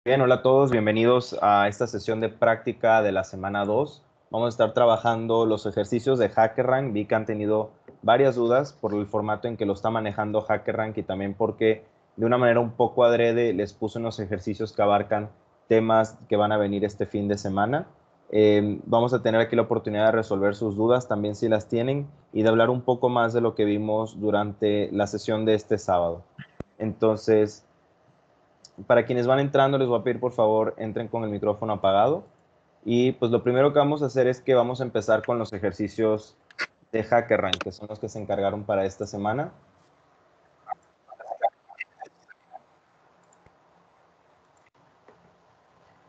Bien, hola a todos, bienvenidos a esta sesión de práctica de la semana 2. Vamos a estar trabajando los ejercicios de HackerRank. Vi que han tenido varias dudas por el formato en que lo está manejando HackerRank y también porque de una manera un poco adrede les puse unos ejercicios que abarcan temas que van a venir este fin de semana. Vamos a tener aquí la oportunidad de resolver sus dudas también si las tienen y de hablar un poco más de lo que vimos durante la sesión de este sábado. Entonces, para quienes van entrando, les voy a pedir por favor entren con el micrófono apagado. Y pues lo primero que vamos a hacer es que vamos a empezar con los ejercicios de HackerRank, que son los que se encargaron para esta semana.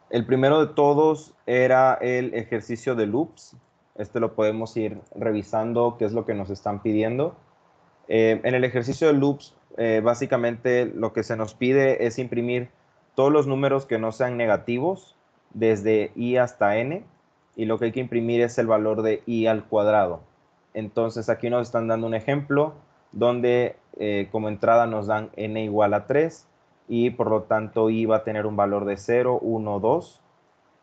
El primero de todos era el ejercicio de loops. Este lo podemos ir revisando, qué es lo que nos están pidiendo. En el ejercicio de loops, básicamente lo que se nos pide es imprimir todos los números que no sean negativos, desde i hasta n, y lo que hay que imprimir es el valor de i al cuadrado. Entonces aquí nos están dando un ejemplo donde como entrada nos dan n igual a 3 y por lo tanto i va a tener un valor de 0, 1, 2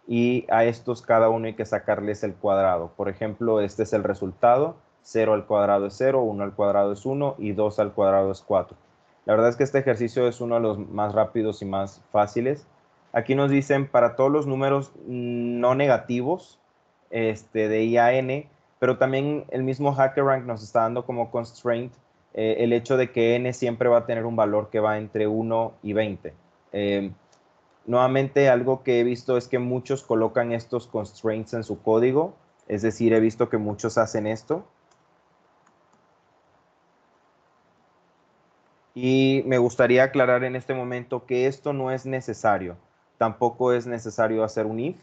y a estos cada uno hay que sacarles el cuadrado. Por ejemplo, este es el resultado: 0 al cuadrado es 0, 1 al cuadrado es 1 y 2 al cuadrado es 4. La verdad es que este ejercicio es uno de los más rápidos y más fáciles. Aquí nos dicen para todos los números no negativos de i a n, pero también el mismo HackerRank nos está dando como constraint el hecho de que n siempre va a tener un valor que va entre 1 y 20. Nuevamente, algo que he visto es que muchos colocan estos constraints en su código, es decir, he visto que muchos hacen esto. Y me gustaría aclarar en este momento que esto no es necesario. Tampoco es necesario hacer un if.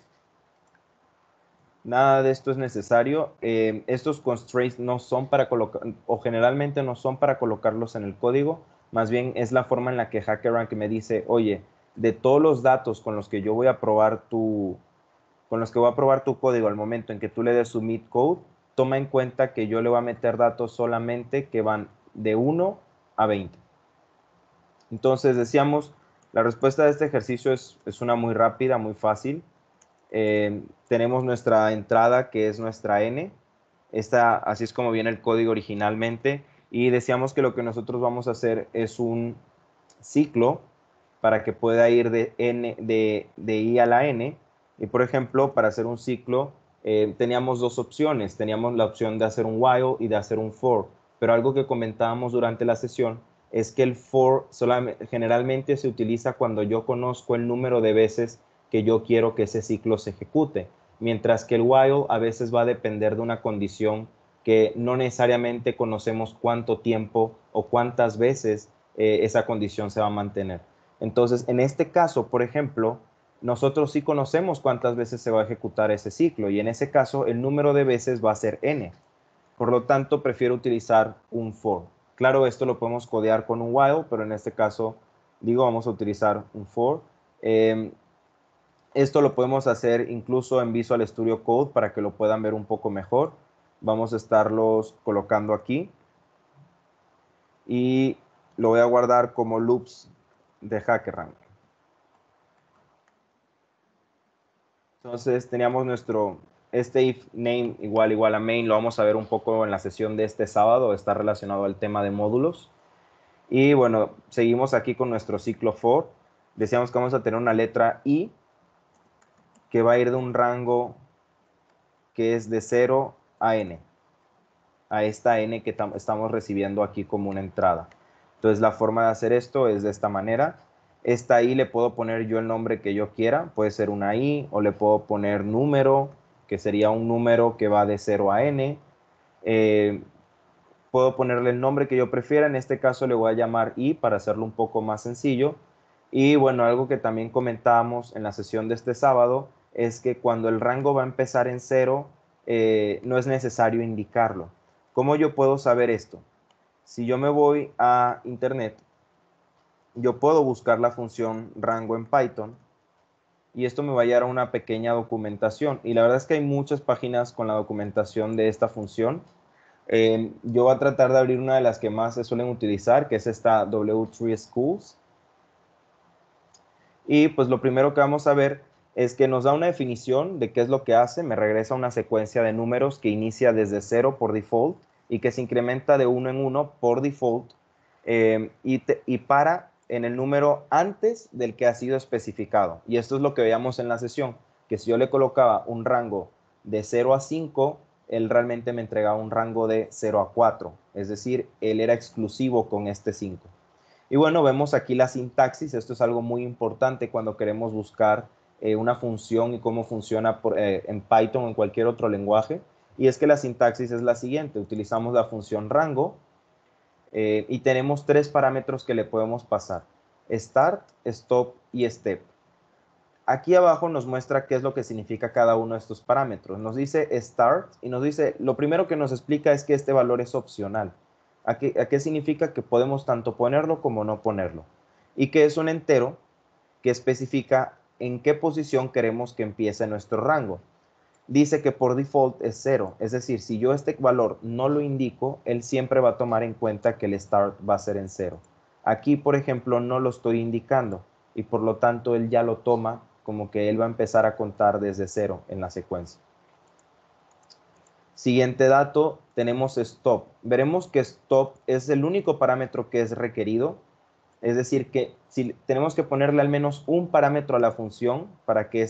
Nada de esto es necesario. Estos constraints no son para colocar, o generalmente no son para colocarlos en el código. Más bien es la forma en la que HackerRank me dice, oye, de todos los datos con los que yo voy a probar con los que voy a probar tu código al momento en que tú le des submit code, toma en cuenta que yo le voy a meter datos solamente que van de 1 a 20. Entonces decíamos, la respuesta de este ejercicio es una muy rápida, muy fácil. Tenemos nuestra entrada que es nuestra n. Esta, así es como viene el código originalmente. Y decíamos que lo que nosotros vamos a hacer es un ciclo para que pueda ir de i a la n. Y por ejemplo, para hacer un ciclo, teníamos dos opciones. Teníamos la opción de hacer un while y de hacer un for. Pero algo que comentábamos durante la sesión es que el for generalmente se utiliza cuando yo conozco el número de veces que yo quiero que ese ciclo se ejecute. Mientras que el while a veces va a depender de una condición que no necesariamente conocemos cuánto tiempo o cuántas veces esa condición se va a mantener. Entonces, en este caso, por ejemplo, nosotros sí conocemos cuántas veces se va a ejecutar ese ciclo y en ese caso el número de veces va a ser n. Por lo tanto, prefiero utilizar un for. Claro, esto lo podemos codear con un while, pero en este caso, digo, vamos a utilizar un for. Esto lo podemos hacer incluso en Visual Studio Code para que lo puedan ver un poco mejor. Vamos a estarlos colocando aquí y lo voy a guardar como loops de HackerRank. Entonces teníamos este if name igual a main, lo vamos a ver un poco en la sesión de este sábado, está relacionado al tema de módulos. Y bueno, seguimos aquí con nuestro ciclo for. Decíamos que vamos a tener una letra i que va a ir de un rango que es de 0 a n, a esta n que estamos recibiendo aquí como una entrada. Entonces la forma de hacer esto es de esta manera. Esta i le puedo poner yo el nombre que yo quiera, puede ser una i, o le puedo poner número, que sería un número que va de 0 a n. Puedo ponerle el nombre que yo prefiera, en este caso le voy a llamar i para hacerlo un poco más sencillo. Y bueno, algo que también comentábamos en la sesión de este sábado es que cuando el rango va a empezar en 0, no es necesario indicarlo. ¿Cómo yo puedo saber esto? Si yo me voy a internet, yo puedo buscar la función rango en Python y esto me va a llevar a una pequeña documentación. Y la verdad es que hay muchas páginas con la documentación de esta función. Yo voy a tratar de abrir una de las que más se suelen utilizar, que es esta W3 Schools. Y pues lo primero que vamos a ver es que nos da una definición de qué es lo que hace. Me regresa una secuencia de números que inicia desde 0 por default y que se incrementa de 1 en 1 por default y para en el número antes del que ha sido especificado. Y esto es lo que veíamos en la sesión, que si yo le colocaba un rango de 0 a 5, él realmente me entregaba un rango de 0 a 4. Es decir, él era exclusivo con este 5. Y bueno, vemos aquí la sintaxis. Esto es algo muy importante cuando queremos buscar una función y cómo funciona en Python o en cualquier otro lenguaje. Y es que la sintaxis es la siguiente. Utilizamos la función rango y tenemos tres parámetros que le podemos pasar: start, stop y step. Aquí abajo nos muestra qué es lo que significa cada uno de estos parámetros. Nos dice start y nos dice, lo primero que nos explica es que este valor es opcional. ¿A qué significa? Que podemos tanto ponerlo como no ponerlo. Y que es un entero que especifica en qué posición queremos que empiece nuestro rango. Dice que por default es 0, es decir, si yo este valor no lo indico, él siempre va a tomar en cuenta que el start va a ser en 0. Aquí, por ejemplo, no lo estoy indicando y por lo tanto él ya lo toma como que él va a empezar a contar desde 0 en la secuencia. Siguiente dato, tenemos stop. Veremos que stop es el único parámetro que es requerido, es decir, que si tenemos que ponerle al menos un parámetro a la función para que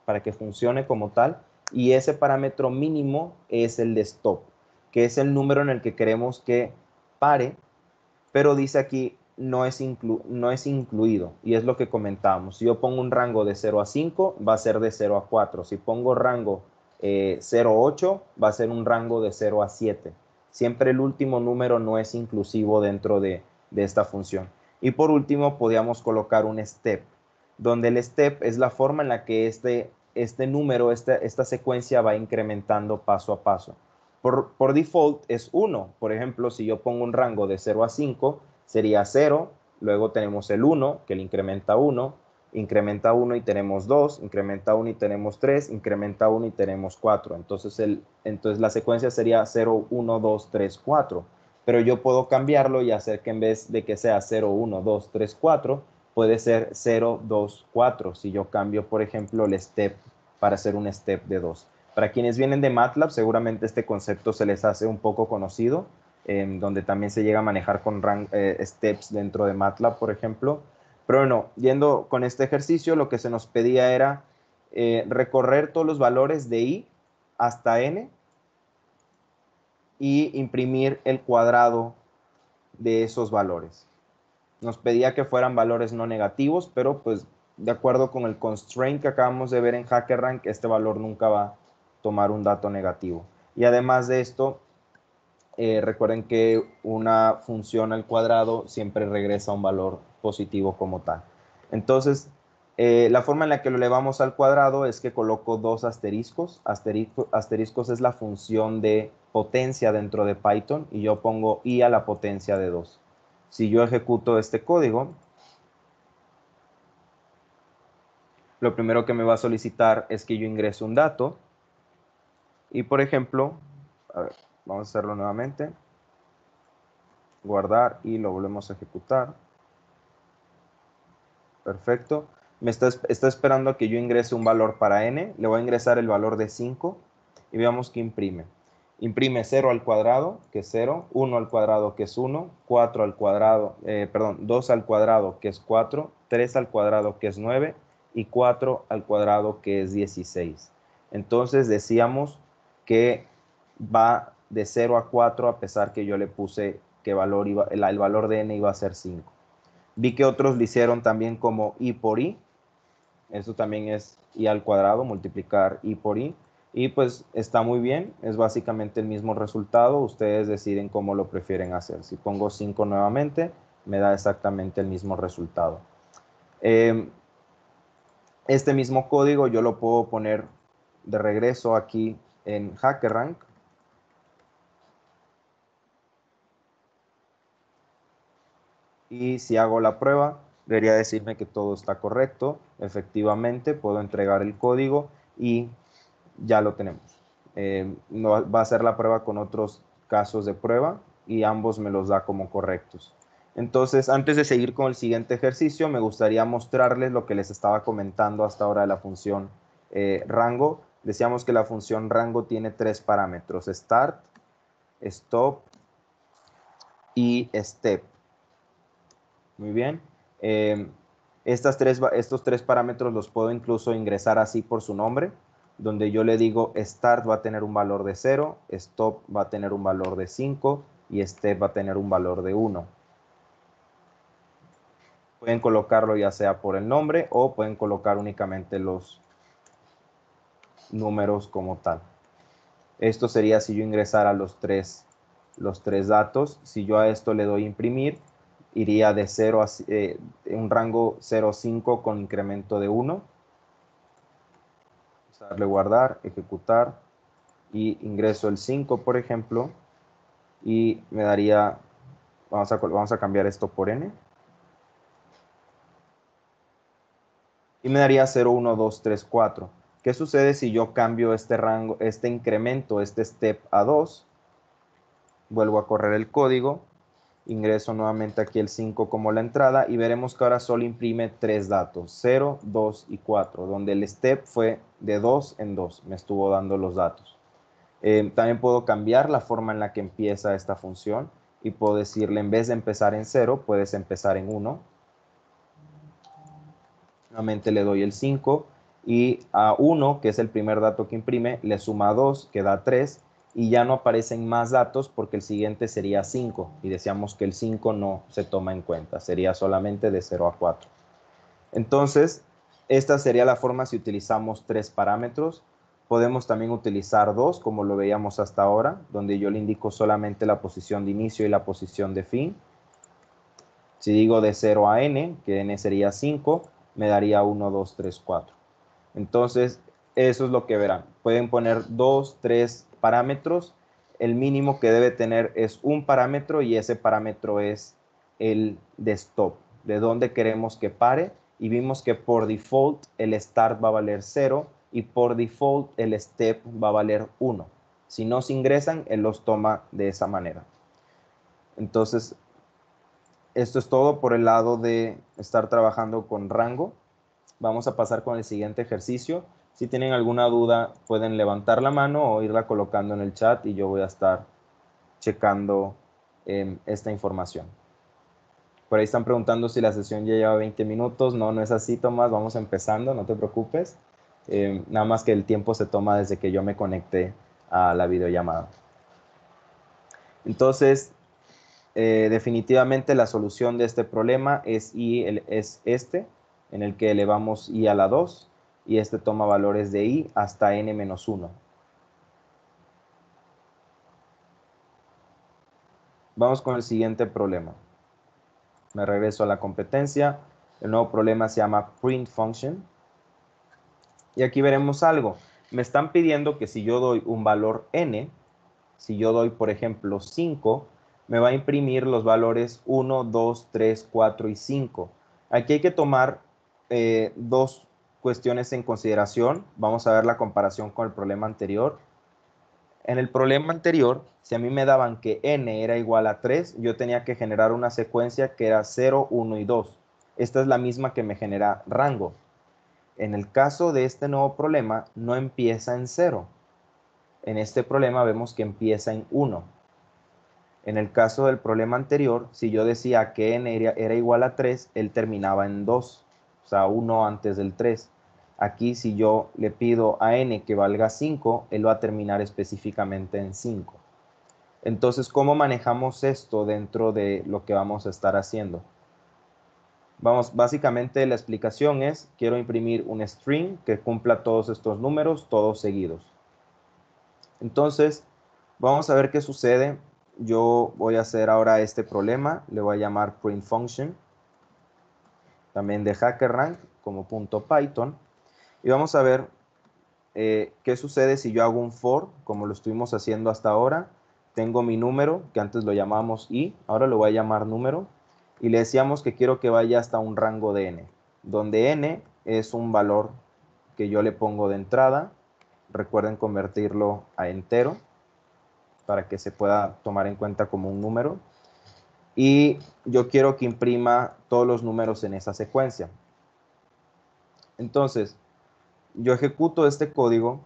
para que funcione como tal, y ese parámetro mínimo es el de stop, que es el número en el que queremos que pare, pero dice aquí no es incluido, y es lo que comentábamos. Si yo pongo un rango de 0 a 5, va a ser de 0 a 4. Si pongo rango 0 a 8, va a ser un rango de 0 a 7. Siempre el último número no es inclusivo dentro de esta función. Y por último, podríamos colocar un step, donde el step es la forma en la que este número, esta secuencia va incrementando paso a paso. Por default es 1. Por ejemplo, si yo pongo un rango de 0 a 5, sería 0, luego tenemos el 1, que le incrementa 1 y tenemos 2, incrementa 1 y tenemos 3, incrementa 1 y tenemos 4. Entonces la secuencia sería 0, 1, 2, 3, 4. Pero yo puedo cambiarlo y hacer que en vez de que sea 0, 1, 2, 3, 4, puede ser 0, 2, 4. Si yo cambio, por ejemplo, el step para hacer un step de 2. Para quienes vienen de MATLAB, seguramente este concepto se les hace un poco conocido, donde también se llega a manejar con steps dentro de MATLAB, por ejemplo. Pero bueno, yendo con este ejercicio, lo que se nos pedía era recorrer todos los valores de i hasta n y imprimir el cuadrado de esos valores. Nos pedía que fueran valores no negativos, pero pues de acuerdo con el constraint que acabamos de ver en HackerRank, este valor nunca va a tomar un dato negativo. Y además de esto, recuerden que una función al cuadrado siempre regresa a un valor positivo como tal. Entonces, la forma en la que lo elevamos al cuadrado es que coloco dos asteriscos. Asteriscos es la función de potencia dentro de Python y yo pongo i a la potencia de 2. Si yo ejecuto este código, lo primero que me va a solicitar es que yo ingrese un dato. Y por ejemplo, a ver, vamos a hacerlo nuevamente. Guardar y lo volvemos a ejecutar. Perfecto. Está esperando a que yo ingrese un valor para n. Le voy a ingresar el valor de 5 y veamos que imprime. Imprime 0 al cuadrado, que es 0, 1 al cuadrado, que es 1, 4 al cuadrado, 2 al cuadrado, que es 4, 3 al cuadrado, que es 9, y 4 al cuadrado, que es 16. Entonces decíamos que va de 0 a 4 a pesar que yo le puse que el valor de n iba a ser 5. Vi que otros lo hicieron también como i por i. Eso también es i al cuadrado, multiplicar i por i. Y pues está muy bien, es básicamente el mismo resultado. Ustedes deciden cómo lo prefieren hacer. Si pongo 5 nuevamente, me da exactamente el mismo resultado. Este mismo código yo lo puedo poner de regreso aquí en HackerRank. Y si hago la prueba, debería decirme que todo está correcto. Efectivamente, puedo entregar el código y ya lo tenemos. No, va a hacer la prueba con otros casos de prueba y ambos me los da como correctos. Entonces, antes de seguir con el siguiente ejercicio, me gustaría mostrarles lo que les estaba comentando hasta ahora de la función rango. Decíamos que la función rango tiene tres parámetros: start, stop y step. Muy bien. Estos tres parámetros los puedo incluso ingresar así por su nombre, donde yo le digo start va a tener un valor de 0, stop va a tener un valor de 5 y step va a tener un valor de 1. Pueden colocarlo ya sea por el nombre o pueden colocar únicamente los números como tal. Esto sería si yo ingresara los tres datos. Si yo a esto le doy imprimir, iría de 0 a un rango 0 a 5 con incremento de 1. Darle guardar, ejecutar y ingreso el 5, por ejemplo, y me daría, vamos a cambiar esto por n, y me daría 0, 1, 2, 3, 4. ¿Qué sucede si yo cambio este rango, este incremento, este step a 2? Vuelvo a correr el código, ingreso nuevamente aquí el 5 como la entrada y veremos que ahora solo imprime tres datos, 0, 2 y 4, donde el step fue de 2 en 2, me estuvo dando los datos. También puedo cambiar la forma en la que empieza esta función y puedo decirle, en vez de empezar en 0, puedes empezar en 1. Nuevamente le doy el 5 y a 1, que es el primer dato que imprime, le suma 2, que da 3, y ya no aparecen más datos porque el siguiente sería 5, y decíamos que el 5 no se toma en cuenta, sería solamente de 0 a 4. Entonces, esta sería la forma si utilizamos tres parámetros. Podemos también utilizar dos, como lo veíamos hasta ahora, donde yo le indico solamente la posición de inicio y la posición de fin. Si digo de 0 a n, que n sería 5, me daría 1, 2, 3, 4. Entonces, eso es lo que verán. Pueden poner 2, 3 parámetros. El mínimo que debe tener es un parámetro y ese parámetro es el de stop, de dónde queremos que pare. Y vimos que por default el start va a valer 0 y por default el step va a valer 1. Si no se ingresan, él los toma de esa manera. Entonces, esto es todo por el lado de estar trabajando con rango. Vamos a pasar con el siguiente ejercicio. Si tienen alguna duda, pueden levantar la mano o irla colocando en el chat y yo voy a estar checando esta información. Por ahí están preguntando si la sesión ya lleva 20 minutos. No, no es así, Tomás. Vamos empezando, no te preocupes. Nada más que el tiempo se toma desde que yo me conecté a la videollamada. Entonces, definitivamente la solución de este problema es este, en el que elevamos i a la 2 y este toma valores de i hasta n-1. Vamos con el siguiente problema. Me regreso a la competencia. El nuevo problema se llama print function. Y aquí veremos algo. Me están pidiendo que si yo doy un valor n, si yo doy, por ejemplo, 5, me va a imprimir los valores 1, 2, 3, 4 y 5. Aquí hay que tomar dos cuestiones en consideración. Vamos a ver la comparación con el problema anterior. En el problema anterior, si a mí me daban que n era igual a 3, yo tenía que generar una secuencia que era 0, 1 y 2. Esta es la misma que me genera rango. En el caso de este nuevo problema, no empieza en 0. En este problema vemos que empieza en 1. En el caso del problema anterior, si yo decía que n era igual a 3, él terminaba en 2, o sea, 1 antes del 3. Aquí, si yo le pido a n que valga 5, él va a terminar específicamente en 5. Entonces, ¿cómo manejamos esto dentro de lo que vamos a estar haciendo? Básicamente la explicación es, quiero imprimir un string que cumpla todos estos números, todos seguidos. Entonces, vamos a ver qué sucede. Yo voy a hacer ahora este problema, le voy a llamar print function, también de HackerRank como .python, y vamos a ver qué sucede si yo hago un for, como lo estuvimos haciendo hasta ahora. Tengo mi número, que antes lo llamamos i, ahora lo voy a llamar número, y le decíamos que quiero que vaya hasta un rango de n, donde n es un valor que yo le pongo de entrada. Recuerden convertirlo a entero para que se pueda tomar en cuenta como un número. y yo quiero que imprima todos los números en esa secuencia. Entonces, yo ejecuto este código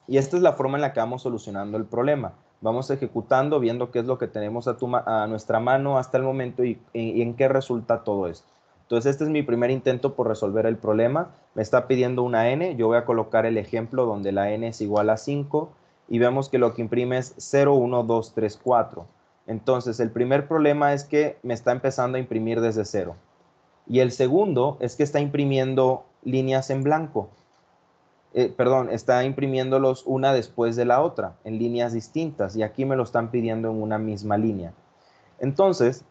y esta es la forma en la que vamos solucionando el problema. Vamos ejecutando, viendo qué es lo que tenemos a nuestra mano hasta el momento y en qué resulta todo esto. Entonces, este es mi primer intento por resolver el problema. Me está pidiendo una n, yo voy a colocar el ejemplo donde la n es igual a 5 y vemos que lo que imprime es 0, 1, 2, 3, 4. Entonces, el primer problema es que me está empezando a imprimir desde 0. Y el segundo es que está imprimiendo líneas en blanco. Perdón, está imprimiéndolos una después de la otra, en líneas distintas, y aquí me lo están pidiendo en una misma línea. Entonces,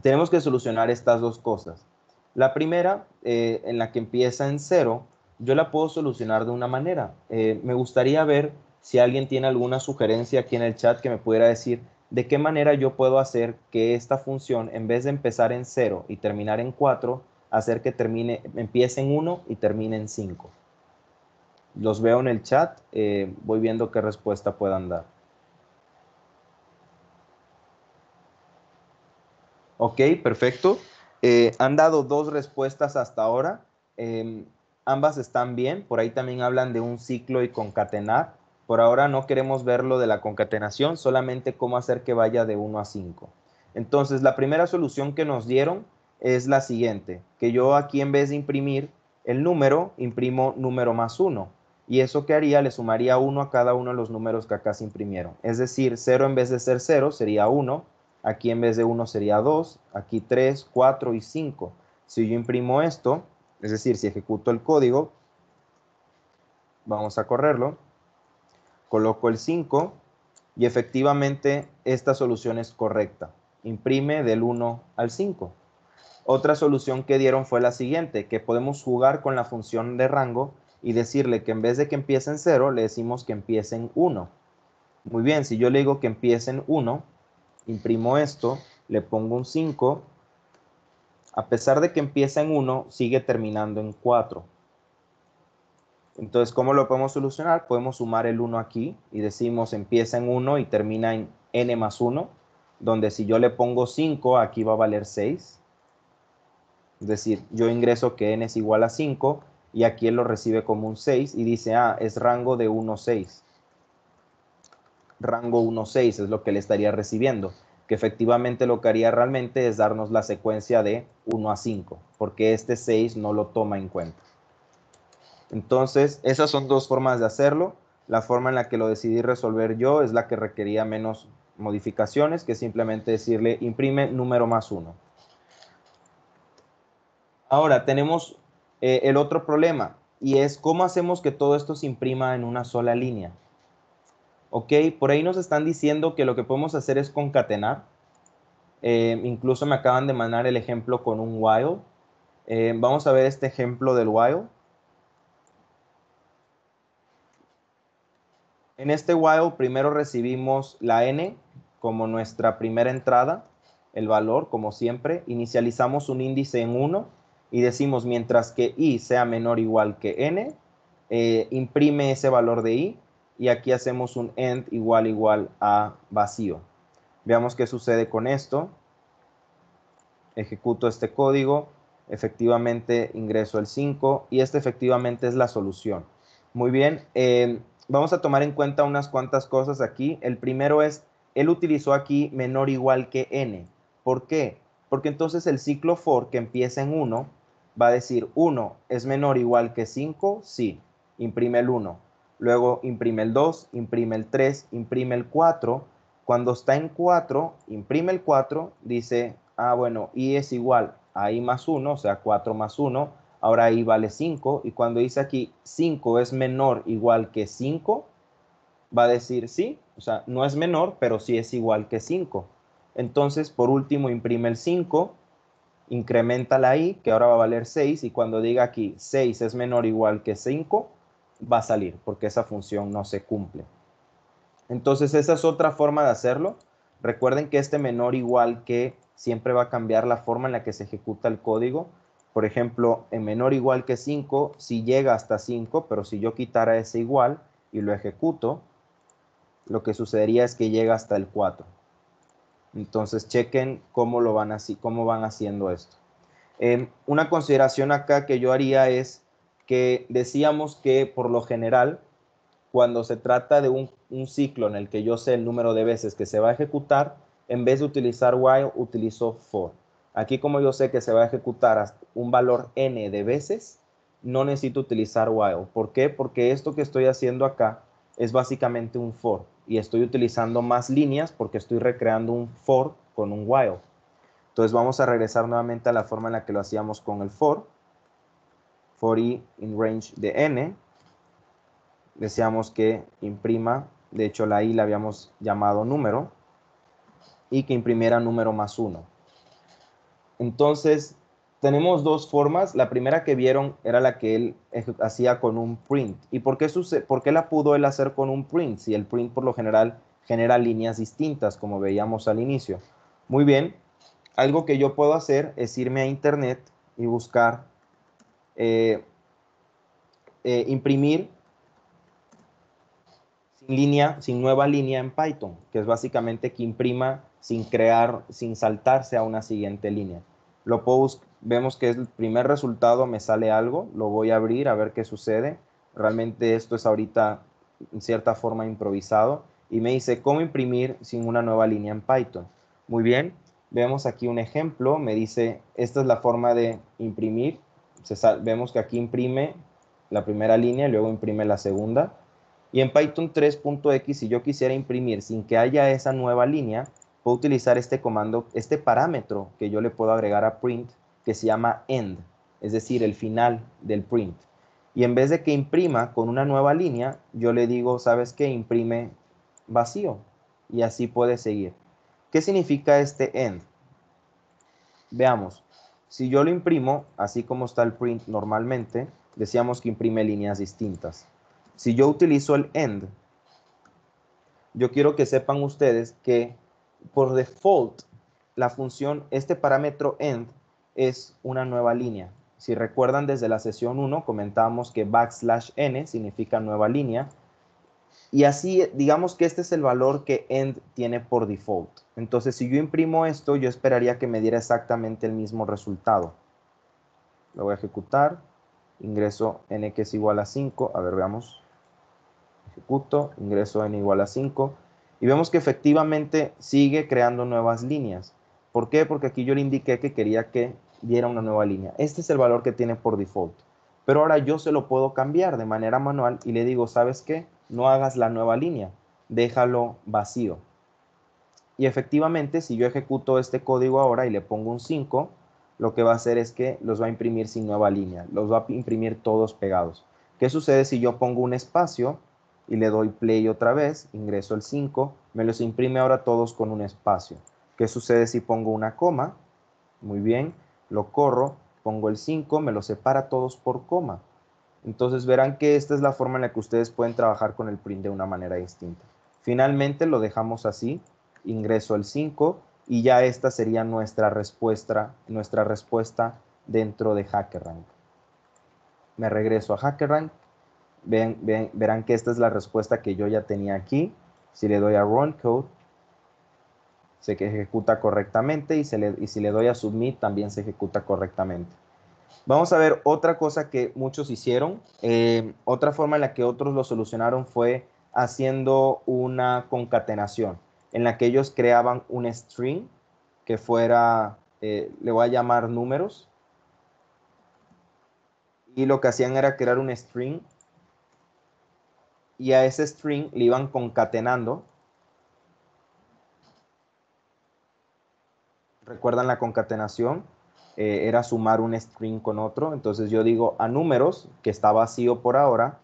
tenemos que solucionar estas dos cosas. La primera, en la que empieza en 0, yo la puedo solucionar de una manera. Me gustaría ver si alguien tiene alguna sugerencia aquí en el chat que me pudiera decir de qué manera yo puedo hacer que esta función, en vez de empezar en 0 y terminar en 4, hacer que empiece en 1 y termine en 5. Los veo en el chat, voy viendo qué respuesta puedan dar. Ok, perfecto. Han dado dos respuestas hasta ahora. Ambas están bien. Por ahí también hablan de un ciclo y concatenar. Por ahora no queremos ver lo de la concatenación, solamente cómo hacer que vaya de 1 a 5. Entonces, la primera solución que nos dieron es la siguiente, que yo aquí en vez de imprimir el número, imprimo número más 1. Y eso que haría, le sumaría 1 a cada uno de los números que acá se imprimieron. Es decir, 0 en vez de ser 0 sería 1. Aquí en vez de 1 sería 2, aquí 3, 4 y 5. Si yo imprimo esto, es decir, si ejecuto el código, vamos a correrlo, coloco el 5 y efectivamente esta solución es correcta. Imprime del 1 al 5. Otra solución que dieron fue la siguiente, que podemos jugar con la función de rango y decirle que en vez de que empiece en 0, le decimos que empiece en 1. Muy bien, si yo le digo que empiece en 1, imprimo esto, le pongo un 5, a pesar de que empieza en 1, sigue terminando en 4. Entonces, ¿cómo lo podemos solucionar? Podemos sumar el 1 aquí y decimos empieza en 1 y termina en n más 1, donde si yo le pongo 5, aquí va a valer 6. Es decir, yo ingreso que n es igual a 5 y aquí él lo recibe como un 6 y dice, es rango de 1, 6. Rango 1, 6 es lo que le estaría recibiendo, que efectivamente lo que haría realmente es darnos la secuencia de 1 a 5, porque este 6 no lo toma en cuenta. Entonces, esas son dos formas de hacerlo. La forma en la que lo decidí resolver yo es la que requería menos modificaciones, que simplemente decirle imprime número más 1. Ahora tenemos el otro problema, y es cómo hacemos que todo esto se imprima en una sola línea. Ok, por ahí nos están diciendo que lo que podemos hacer es concatenar. Incluso me acaban de mandar el ejemplo con un while. Vamos a ver este ejemplo del while. En este while primero recibimos la n como nuestra primera entrada, el valor como siempre. Inicializamos un índice en 1 y decimos mientras que i sea menor o igual que n, imprime ese valor de i y aquí hacemos un end igual a vacío. Veamos qué sucede con esto. Ejecuto este código, efectivamente ingreso el 5 y esta efectivamente es la solución. Muy bien, vamos a tomar en cuenta unas cuantas cosas aquí. El primero es, él utilizó aquí menor o igual que n. ¿Por qué? Porque entonces el ciclo for que empieza en 1 va a decir 1 es menor o igual que 5, sí, imprime el 1. Luego imprime el 2, imprime el 3, imprime el 4. Cuando está en 4, imprime el 4, dice, bueno, i es igual a i más 1, o sea, 4 más 1, ahora i vale 5, y cuando dice aquí 5 es menor igual que 5, va a decir sí, o sea, no es menor, pero sí es igual que 5. Entonces, por último, imprime el 5, incrementa la i, que ahora va a valer 6, y cuando diga aquí 6 es menor igual que 5, va a salir, porque esa función no se cumple. Entonces, esa es otra forma de hacerlo. Recuerden que este menor igual que siempre va a cambiar la forma en la que se ejecuta el código. Por ejemplo, en menor igual que 5, si llega hasta 5, pero si yo quitara ese igual y lo ejecuto, lo que sucedería es que llega hasta el 4. Entonces chequen cómo cómo van haciendo esto. Una consideración acá que yo haría es que decíamos que por lo general, cuando se trata de un ciclo en el que yo sé el número de veces que se va a ejecutar, en vez de utilizar while, utilizo for. Aquí como yo sé que se va a ejecutar hasta un valor n de veces, no necesito utilizar while. ¿Por qué? Porque esto que estoy haciendo acá es básicamente un for y estoy utilizando más líneas porque estoy recreando un for con un while. Entonces vamos a regresar nuevamente a la forma en la que lo hacíamos con el for i in range de n. Decíamos que imprima, de hecho la i la habíamos llamado número, y que imprimiera número más 1. Entonces, tenemos dos formas. La primera que vieron era la que él hacía con un print. ¿Y por qué la pudo él hacer con un print? Si el print por lo general genera líneas distintas, como veíamos al inicio. Muy bien, algo que yo puedo hacer es irme a internet y buscar imprimir sin nueva línea en Python, que es básicamente que imprima sin saltarse a una siguiente línea. Vemos que el primer resultado me sale algo, lo voy a abrir a ver qué sucede. Realmente esto es ahorita en cierta forma improvisado y me dice cómo imprimir sin una nueva línea en Python. Muy bien, vemos aquí un ejemplo, me dice esta es la forma de imprimir. Vemos que aquí imprime la primera línea y luego imprime la segunda. Y en Python 3.x, si yo quisiera imprimir sin que haya esa nueva línea, puedo utilizar este comando, este parámetro que yo le puedo agregar a print, que se llama end, es decir, el final del print. Y en vez de que imprima con una nueva línea, yo le digo, ¿sabes qué? Imprime vacío. Y así puede seguir. ¿Qué significa este end? Veamos. Si yo lo imprimo, así como está el print normalmente, decíamos que imprime líneas distintas. Si yo utilizo el end, yo quiero que sepan ustedes que por default la función, este parámetro end es una nueva línea. Si recuerdan desde la sesión 1 comentábamos que \n significa nueva línea y así digamos que este es el valor que end tiene por default. Entonces si yo imprimo esto yo esperaría que me diera exactamente el mismo resultado. Lo voy a ejecutar, ingreso n que es igual a 5, a ver veamos. Ejecuto, ingreso n igual a 5 y vemos que efectivamente sigue creando nuevas líneas. ¿Por qué? Porque aquí yo le indiqué que quería que diera una nueva línea. Este es el valor que tiene por default. Pero ahora yo se lo puedo cambiar de manera manual y le digo, ¿sabes qué? No hagas la nueva línea, déjalo vacío. Y efectivamente, si yo ejecuto este código ahora y le pongo un 5, lo que va a hacer es que los va a imprimir sin nueva línea, los va a imprimir todos pegados. ¿Qué sucede si yo pongo un espacio y le doy play otra vez, ingreso el 5, me los imprime ahora todos con un espacio? ¿Qué sucede si pongo una coma? Muy bien, lo corro, pongo el 5, me los separa todos por coma. Entonces verán que esta es la forma en la que ustedes pueden trabajar con el print de una manera distinta. Finalmente lo dejamos así, ingreso el 5 y ya esta sería nuestra respuesta dentro de HackerRank. Me regreso a HackerRank, verán que esta es la respuesta que yo ya tenía aquí. Si le doy a Run Code, se ejecuta correctamente y si le doy a Submit también se ejecuta correctamente. Vamos a ver otra cosa que muchos hicieron. Otra forma en la que otros lo solucionaron fue haciendo una concatenación en la que ellos creaban un string que fuera, le voy a llamar números, y lo que hacían era crear un string y a ese string le iban concatenando. ¿Recuerdan la concatenación? Era sumar un string con otro. Entonces yo digo a números, que está vacío por ahora,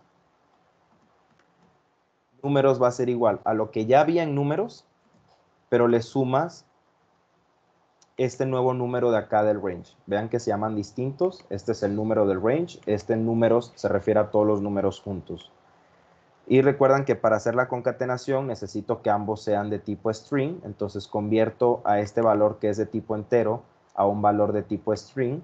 números va a ser igual a lo que ya había en números, pero le sumas este nuevo número de acá del range. Vean que se llaman distintos. Este es el número del range. Este en números se refiere a todos los números juntos. Y recuerdan que para hacer la concatenación necesito que ambos sean de tipo string. Entonces convierto a este valor que es de tipo entero a un valor de tipo string.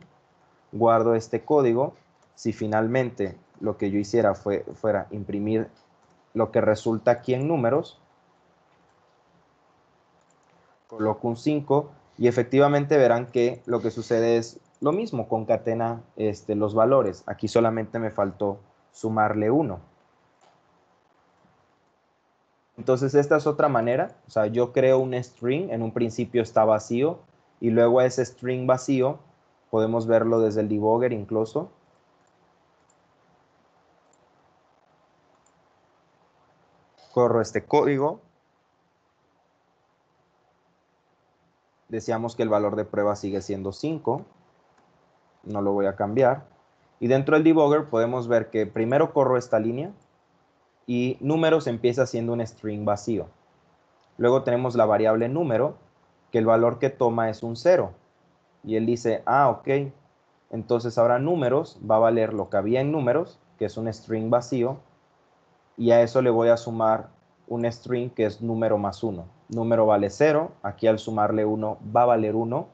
Guardo este código. Si finalmente lo que yo hiciera fuera imprimir lo que resulta aquí en números, coloco un 5 y efectivamente verán que lo que sucede es lo mismo, concatena los valores. Aquí solamente me faltó sumarle 1. Entonces esta es otra manera, o sea, yo creo un string, en un principio está vacío, y luego a ese string vacío podemos verlo desde el debugger incluso. Corro este código. Decíamos que el valor de prueba sigue siendo 5. No lo voy a cambiar. Y dentro del debugger podemos ver que primero corro esta línea y números empieza siendo un string vacío. Luego tenemos la variable número, que el valor que toma es un 0. Y él dice, ah, ok. Entonces ahora números va a valer lo que había en números, que es un string vacío, y a eso le voy a sumar un string que es número más 1. Número vale 0, aquí al sumarle 1 va a valer 1,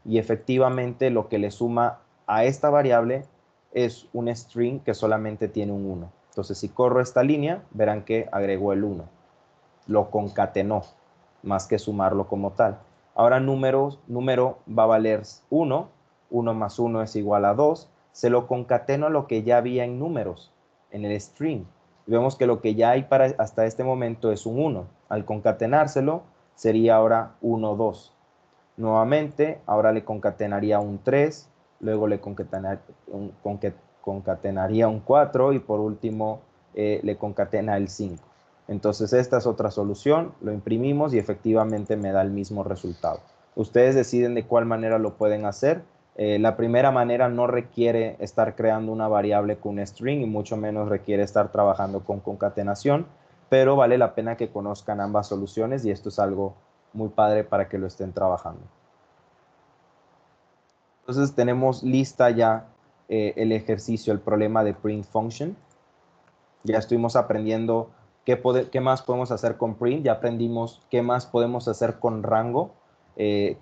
y efectivamente lo que le suma a esta variable es un string que solamente tiene un 1. Entonces si corro esta línea, verán que agregó el 1. Lo concatenó, más que sumarlo como tal. Ahora número va a valer 1, 1 más 1 es igual a 2, se lo concateno a lo que ya había en números, en el string. Y vemos que lo que ya hay para hasta este momento es un 1. Al concatenárselo, sería ahora 1, 2. Nuevamente, ahora le concatenaría un 3, luego le concatenaría un 4 y por último le concatena el 5. Entonces esta es otra solución, lo imprimimos y efectivamente me da el mismo resultado. Ustedes deciden de cuál manera lo pueden hacer. La primera manera no requiere estar creando una variable con un string y mucho menos requiere estar trabajando con concatenación, pero vale la pena que conozcan ambas soluciones y esto es algo muy padre para que lo estén trabajando. Entonces tenemos lista ya el ejercicio, el problema de print function. Ya estuvimos aprendiendo qué más podemos hacer con print, ya aprendimos qué más podemos hacer con rango.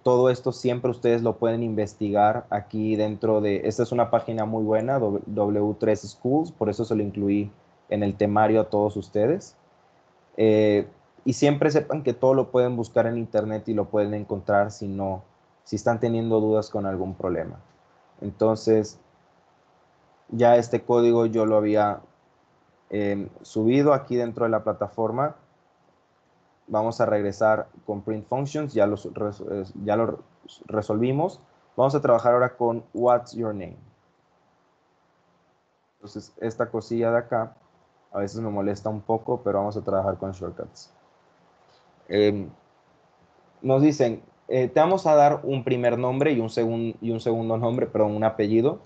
Todo esto siempre ustedes lo pueden investigar aquí dentro de, esta es una página muy buena, W3 Schools, por eso se lo incluí en el temario a todos ustedes. Y siempre sepan que todo lo pueden buscar en internet y lo pueden encontrar si están teniendo dudas con algún problema. Entonces, ya este código yo lo había subido aquí dentro de la plataforma. Vamos a regresar con print functions, ya lo resolvimos. Vamos a trabajar ahora con what's your name. Entonces, esta cosilla de acá a veces me molesta un poco, pero vamos a trabajar con shortcuts. Nos dicen, te vamos a dar un primer nombre y un segundo nombre, perdón, un apellido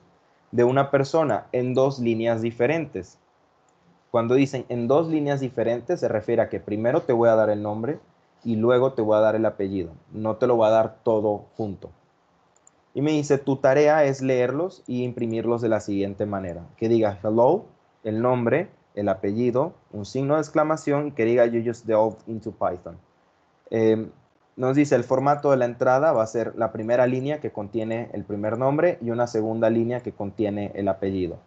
de una persona en dos líneas diferentes. Cuando dicen en dos líneas diferentes, se refiere a que primero te voy a dar el nombre y luego te voy a dar el apellido. No te lo voy a dar todo junto. Y me dice, tu tarea es leerlos y imprimirlos de la siguiente manera. Que diga hello, el nombre, el apellido, un signo de exclamación y que diga you just delved into Python. Nos dice el formato de la entrada va a ser la primera línea que contiene el primer nombre y una segunda línea que contiene el apellido.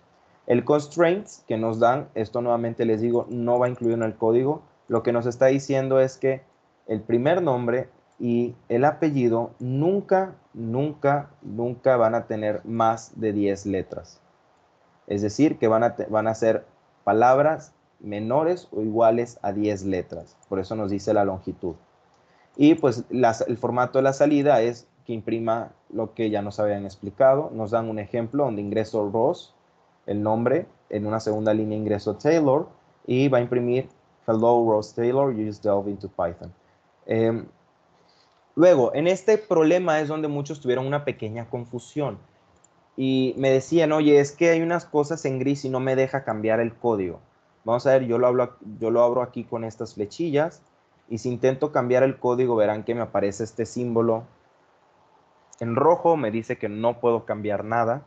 El constraints que nos dan, esto nuevamente les digo, no va incluido en el código. Lo que nos está diciendo es que el primer nombre y el apellido nunca, nunca, nunca van a tener más de 10 letras. Es decir, que van a ser palabras menores o iguales a 10 letras. Por eso nos dice la longitud. Y pues el formato de la salida es que imprima lo que ya nos habían explicado. Nos dan un ejemplo donde ingreso Ross, el nombre, en una segunda línea ingreso Taylor y va a imprimir Hello Ross Taylor, you just delve into Python. Luego, en este problema es donde muchos tuvieron una pequeña confusión y me decían, oye, es que hay unas cosas en gris y no me deja cambiar el código. Vamos a ver, yo lo abro aquí con estas flechillas y si intento cambiar el código verán que me aparece este símbolo en rojo, me dice que no puedo cambiar nada.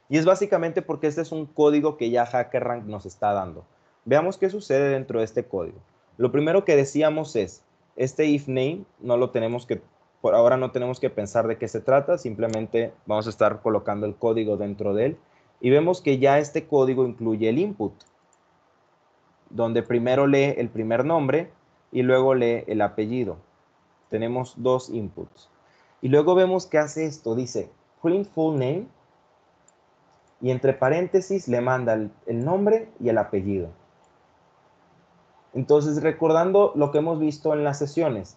Y es básicamente porque este es un código que ya HackerRank nos está dando. Veamos qué sucede dentro de este código. Lo primero que decíamos es, este if name no lo tenemos que, por ahora no tenemos que pensar de qué se trata, simplemente vamos a estar colocando el código dentro de él. Y vemos que ya este código incluye el input, donde primero lee el primer nombre y luego lee el apellido. Tenemos dos inputs. Y luego vemos que hace esto, dice print full name, y entre paréntesis le manda el nombre y el apellido. Entonces, recordando lo que hemos visto en las sesiones,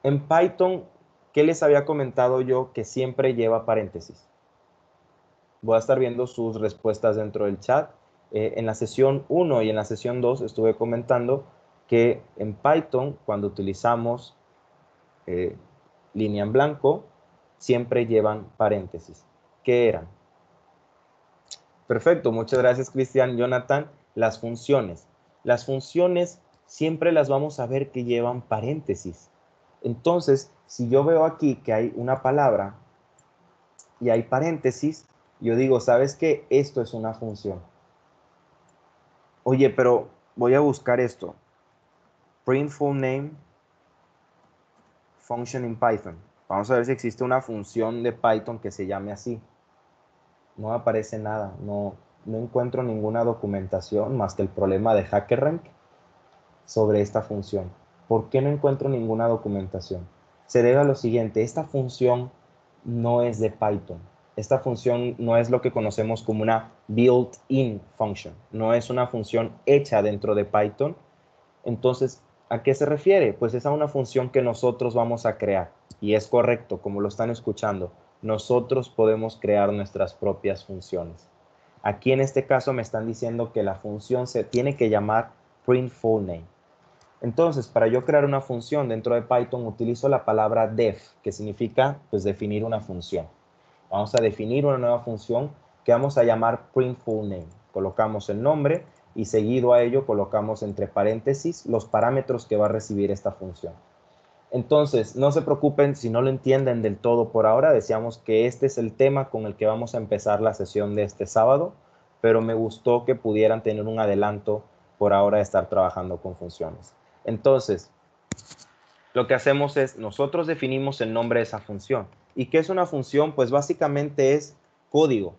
en Python, ¿qué les había comentado yo que siempre lleva paréntesis? Voy a estar viendo sus respuestas dentro del chat. En la sesión 1 y en la sesión 2 estuve comentando que en Python, cuando utilizamos línea en blanco, siempre llevan paréntesis. ¿Qué eran? Perfecto, muchas gracias, Cristian. Jonathan, las funciones. Las funciones siempre las vamos a ver que llevan paréntesis. Entonces, si yo veo aquí que hay una palabra y hay paréntesis, yo digo, ¿sabes qué? Esto es una función. Oye, pero voy a buscar esto. Print full name function in Python. Vamos a ver si existe una función de Python que se llame así. No aparece nada, no encuentro ninguna documentación más que el problema de HackerRank sobre esta función. ¿Por qué no encuentro ninguna documentación? Se debe a lo siguiente, esta función no es de Python. Esta función no es lo que conocemos como una built-in function. No es una función hecha dentro de Python. Entonces, ¿a qué se refiere? Pues es a una función que nosotros vamos a crear. Y es correcto, como lo están escuchando. Nosotros podemos crear nuestras propias funciones. Aquí en este caso me están diciendo que la función se tiene que llamar print full name. Entonces, para yo crear una función dentro de Python, utilizo la palabra def, que significa pues definir una función. Vamos a definir una nueva función que vamos a llamar print full name. Colocamos el nombre y seguido a ello colocamos entre paréntesis los parámetros que va a recibir esta función. Entonces, no se preocupen si no lo entienden del todo por ahora. Decíamos que este es el tema con el que vamos a empezar la sesión de este sábado, pero me gustó que pudieran tener un adelanto por ahora de estar trabajando con funciones. Entonces, lo que hacemos es, nosotros definimos el nombre de esa función. ¿Y qué es una función? Pues básicamente es código.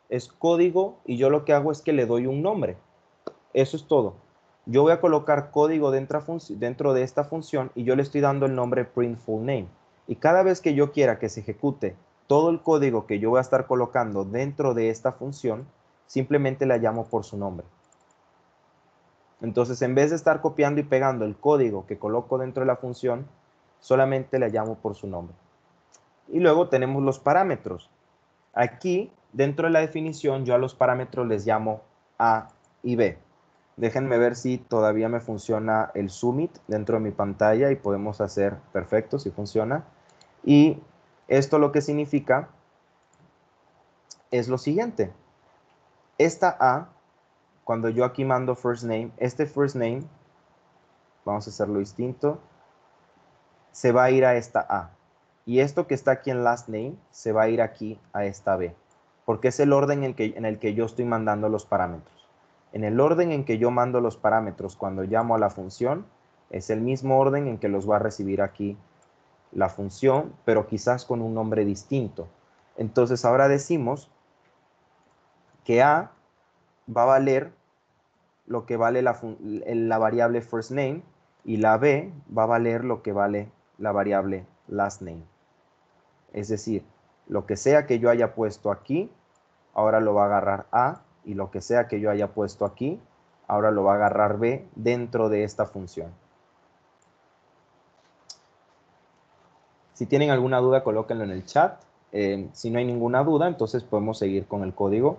Es código y yo lo que hago es que le doy un nombre. Eso es todo. Yo voy a colocar código dentro de esta función y yo le estoy dando el nombre print full name. Y cada vez que yo quiera que se ejecute todo el código que yo voy a estar colocando dentro de esta función, simplemente la llamo por su nombre. Entonces, en vez de estar copiando y pegando el código que coloco dentro de la función, solamente la llamo por su nombre. Y luego tenemos los parámetros. Aquí, dentro de la definición, yo a los parámetros les llamo A y B. Déjenme ver si todavía me funciona el Zoom It dentro de mi pantalla y podemos hacer, perfecto, si funciona. Y esto lo que significa es lo siguiente. Esta A, cuando yo aquí mando first name, este first name, vamos a hacerlo distinto, se va a ir a esta A. Y esto que está aquí en last name se va a ir aquí a esta B. Porque es el orden en el que yo estoy mandando los parámetros. En el orden en que yo mando los parámetros cuando llamo a la función, es el mismo orden en que los va a recibir aquí la función, pero quizás con un nombre distinto. Entonces ahora decimos que A va a valer lo que vale la variable first name y la B va a valer lo que vale la variable last name. Es decir, lo que sea que yo haya puesto aquí, ahora lo va a agarrar A, y lo que sea que yo haya puesto aquí, ahora lo va a agarrar B dentro de esta función. Si tienen alguna duda, colóquenlo en el chat. Si no hay ninguna duda, entonces podemos seguir con el código.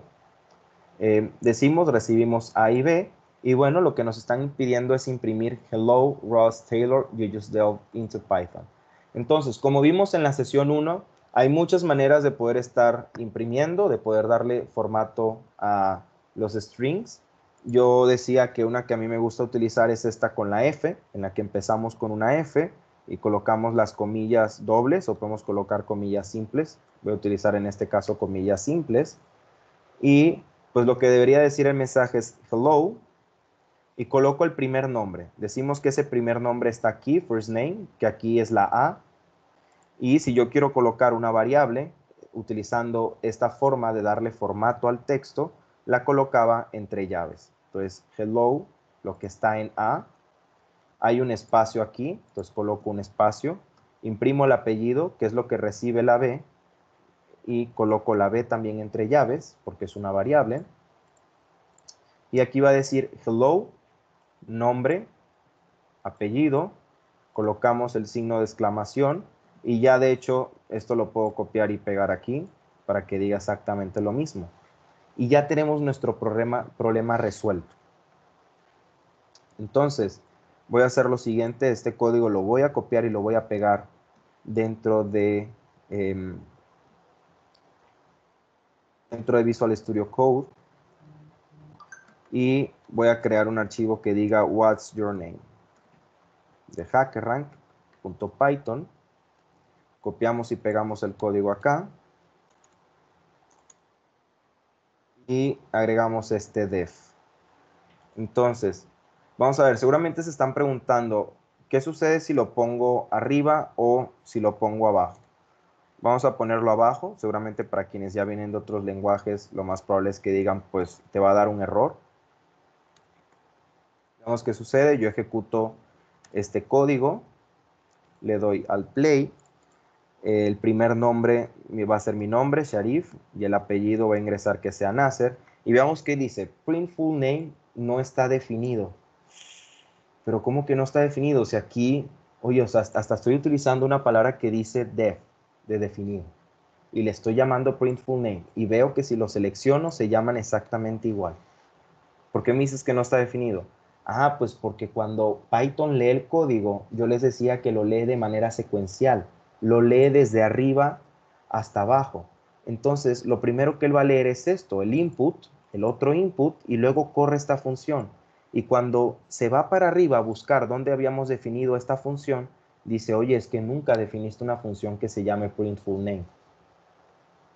Recibimos A y B, y bueno, lo que nos están impidiendo es imprimir Hello, Ross Taylor, you just delved into Python. Entonces, como vimos en la sesión 1, hay muchas maneras de poder estar imprimiendo, de poder darle formato a los strings. Yo decía que una que a mí me gusta utilizar es esta con la F, en la que empezamos con una F y colocamos las comillas dobles, o podemos colocar comillas simples. Voy a utilizar en este caso comillas simples. Y pues lo que debería decir el mensaje es hello, y coloco el primer nombre. Decimos que ese primer nombre está aquí, first name, que aquí es la A. Y si yo quiero colocar una variable, utilizando esta forma de darle formato al texto, la colocaba entre llaves. Entonces, hello, lo que está en A hay un espacio aquí, entonces coloco un espacio, imprimo el apellido, que es lo que recibe la B, y coloco la B también entre llaves, porque es una variable. Y aquí va a decir hello, nombre, apellido, colocamos el signo de exclamación, y ya de hecho esto lo puedo copiar y pegar aquí, para que diga exactamente lo mismo. Y ya tenemos nuestro problema resuelto. Entonces, voy a hacer lo siguiente, este código lo voy a copiar y lo voy a pegar dentro de Visual Studio Code y voy a crear un archivo que diga what's your name de HackerRank.python. Copiamos y pegamos el código acá y agregamos este def. Entonces, vamos a ver, seguramente se están preguntando qué sucede si lo pongo arriba o si lo pongo abajo. Vamos a ponerlo abajo, seguramente para quienes ya vienen de otros lenguajes, lo más probable es que digan, pues te va a dar un error. Veamos qué sucede, yo ejecuto este código, le doy al play, el primer nombre va a ser mi nombre, Sharif, y el apellido va a ingresar que sea Nasser, y veamos qué dice, print full name no está definido. Pero ¿cómo que no está definido? O sea, aquí, oye, o sea, hasta estoy utilizando una palabra que dice def, de definir, y le estoy llamando print full name, y veo que si lo selecciono se llaman exactamente igual. ¿Por qué me dices que no está definido? Ah, pues porque cuando Python lee el código, yo les decía que lo lee de manera secuencial, lo lee desde arriba hasta abajo. Entonces, lo primero que él va a leer es esto, el input, el otro input, y luego corre esta función. Y cuando se va para arriba a buscar dónde habíamos definido esta función, dice, oye, es que nunca definiste una función que se llame print full name.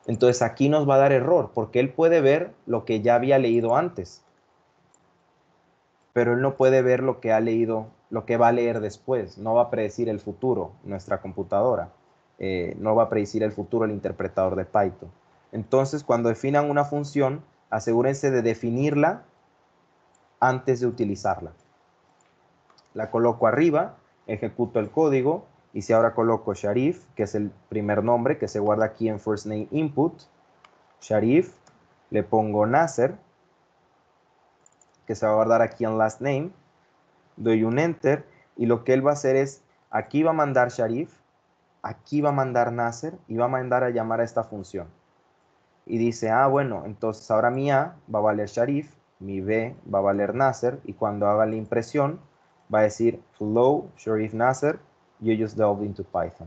Entonces aquí nos va a dar error, porque él puede ver lo que ya había leído antes, pero él no puede ver lo que ha leído, lo que va a leer después. No va a predecir el futuro nuestra computadora. No va a predecir el futuro el interpretador de Python. Entonces, cuando definan una función, asegúrense de definirla antes de utilizarla. La coloco arriba, ejecuto el código, y si ahora coloco Sharif, que es el primer nombre que se guarda aquí en First Name Input, Sharif, le pongo Nasser, que se va a guardar aquí en Last Name, doy un Enter, y lo que él va a hacer es, aquí va a mandar Sharif, aquí va a mandar Nasser, y va a mandar a llamar a esta función. Y dice, ah, bueno, entonces ahora mi A va a valer Sharif, mi B va a valer Nasser, y cuando haga la impresión, va a decir, hello, Sharif Nasser, you just delved into Python.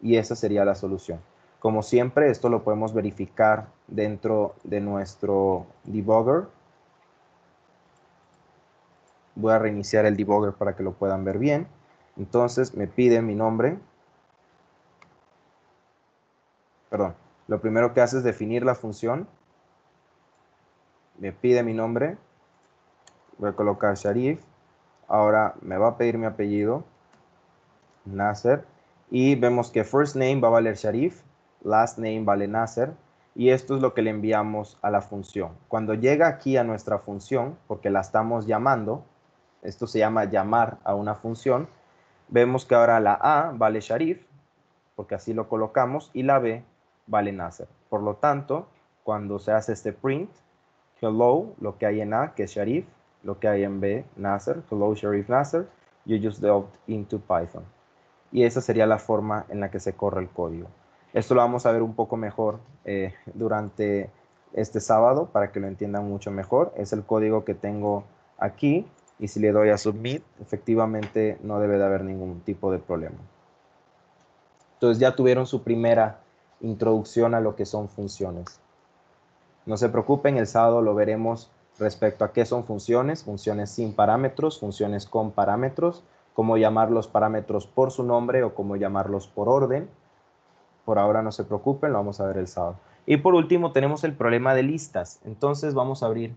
Y esa sería la solución. Como siempre, esto lo podemos verificar dentro de nuestro debugger. Voy a reiniciar el debugger para que lo puedan ver bien. Entonces me pide mi nombre. Perdón. Lo primero que hace es definir la función. Me pide mi nombre. Voy a colocar Sharif. Ahora me va a pedir mi apellido. Nasser. Y vemos que first name va a valer Sharif. Last name vale Nasser. Y esto es lo que le enviamos a la función. Cuando llega aquí a nuestra función, porque la estamos llamando, esto se llama llamar a una función, vemos que ahora la A vale Sharif, porque así lo colocamos, y la B vale Nasser. Por lo tanto, cuando se hace este print, hello, lo que hay en A, que es Sharif, lo que hay en B, Nasser, hello Sharif Nasser, you just delved into Python. Y esa sería la forma en la que se corre el código. Esto lo vamos a ver un poco mejor durante este sábado para que lo entiendan mucho mejor. Es el código que tengo aquí y si le doy a Submit, efectivamente no debe de haber ningún tipo de problema. Entonces ya tuvieron su primera introducción a lo que son funciones. No se preocupen, el sábado lo veremos respecto a qué son funciones, funciones sin parámetros, funciones con parámetros, cómo llamar los parámetros por su nombre o cómo llamarlos por orden. Por ahora no se preocupen, lo vamos a ver el sábado. Y por último tenemos el problema de listas. Entonces vamos a abrir.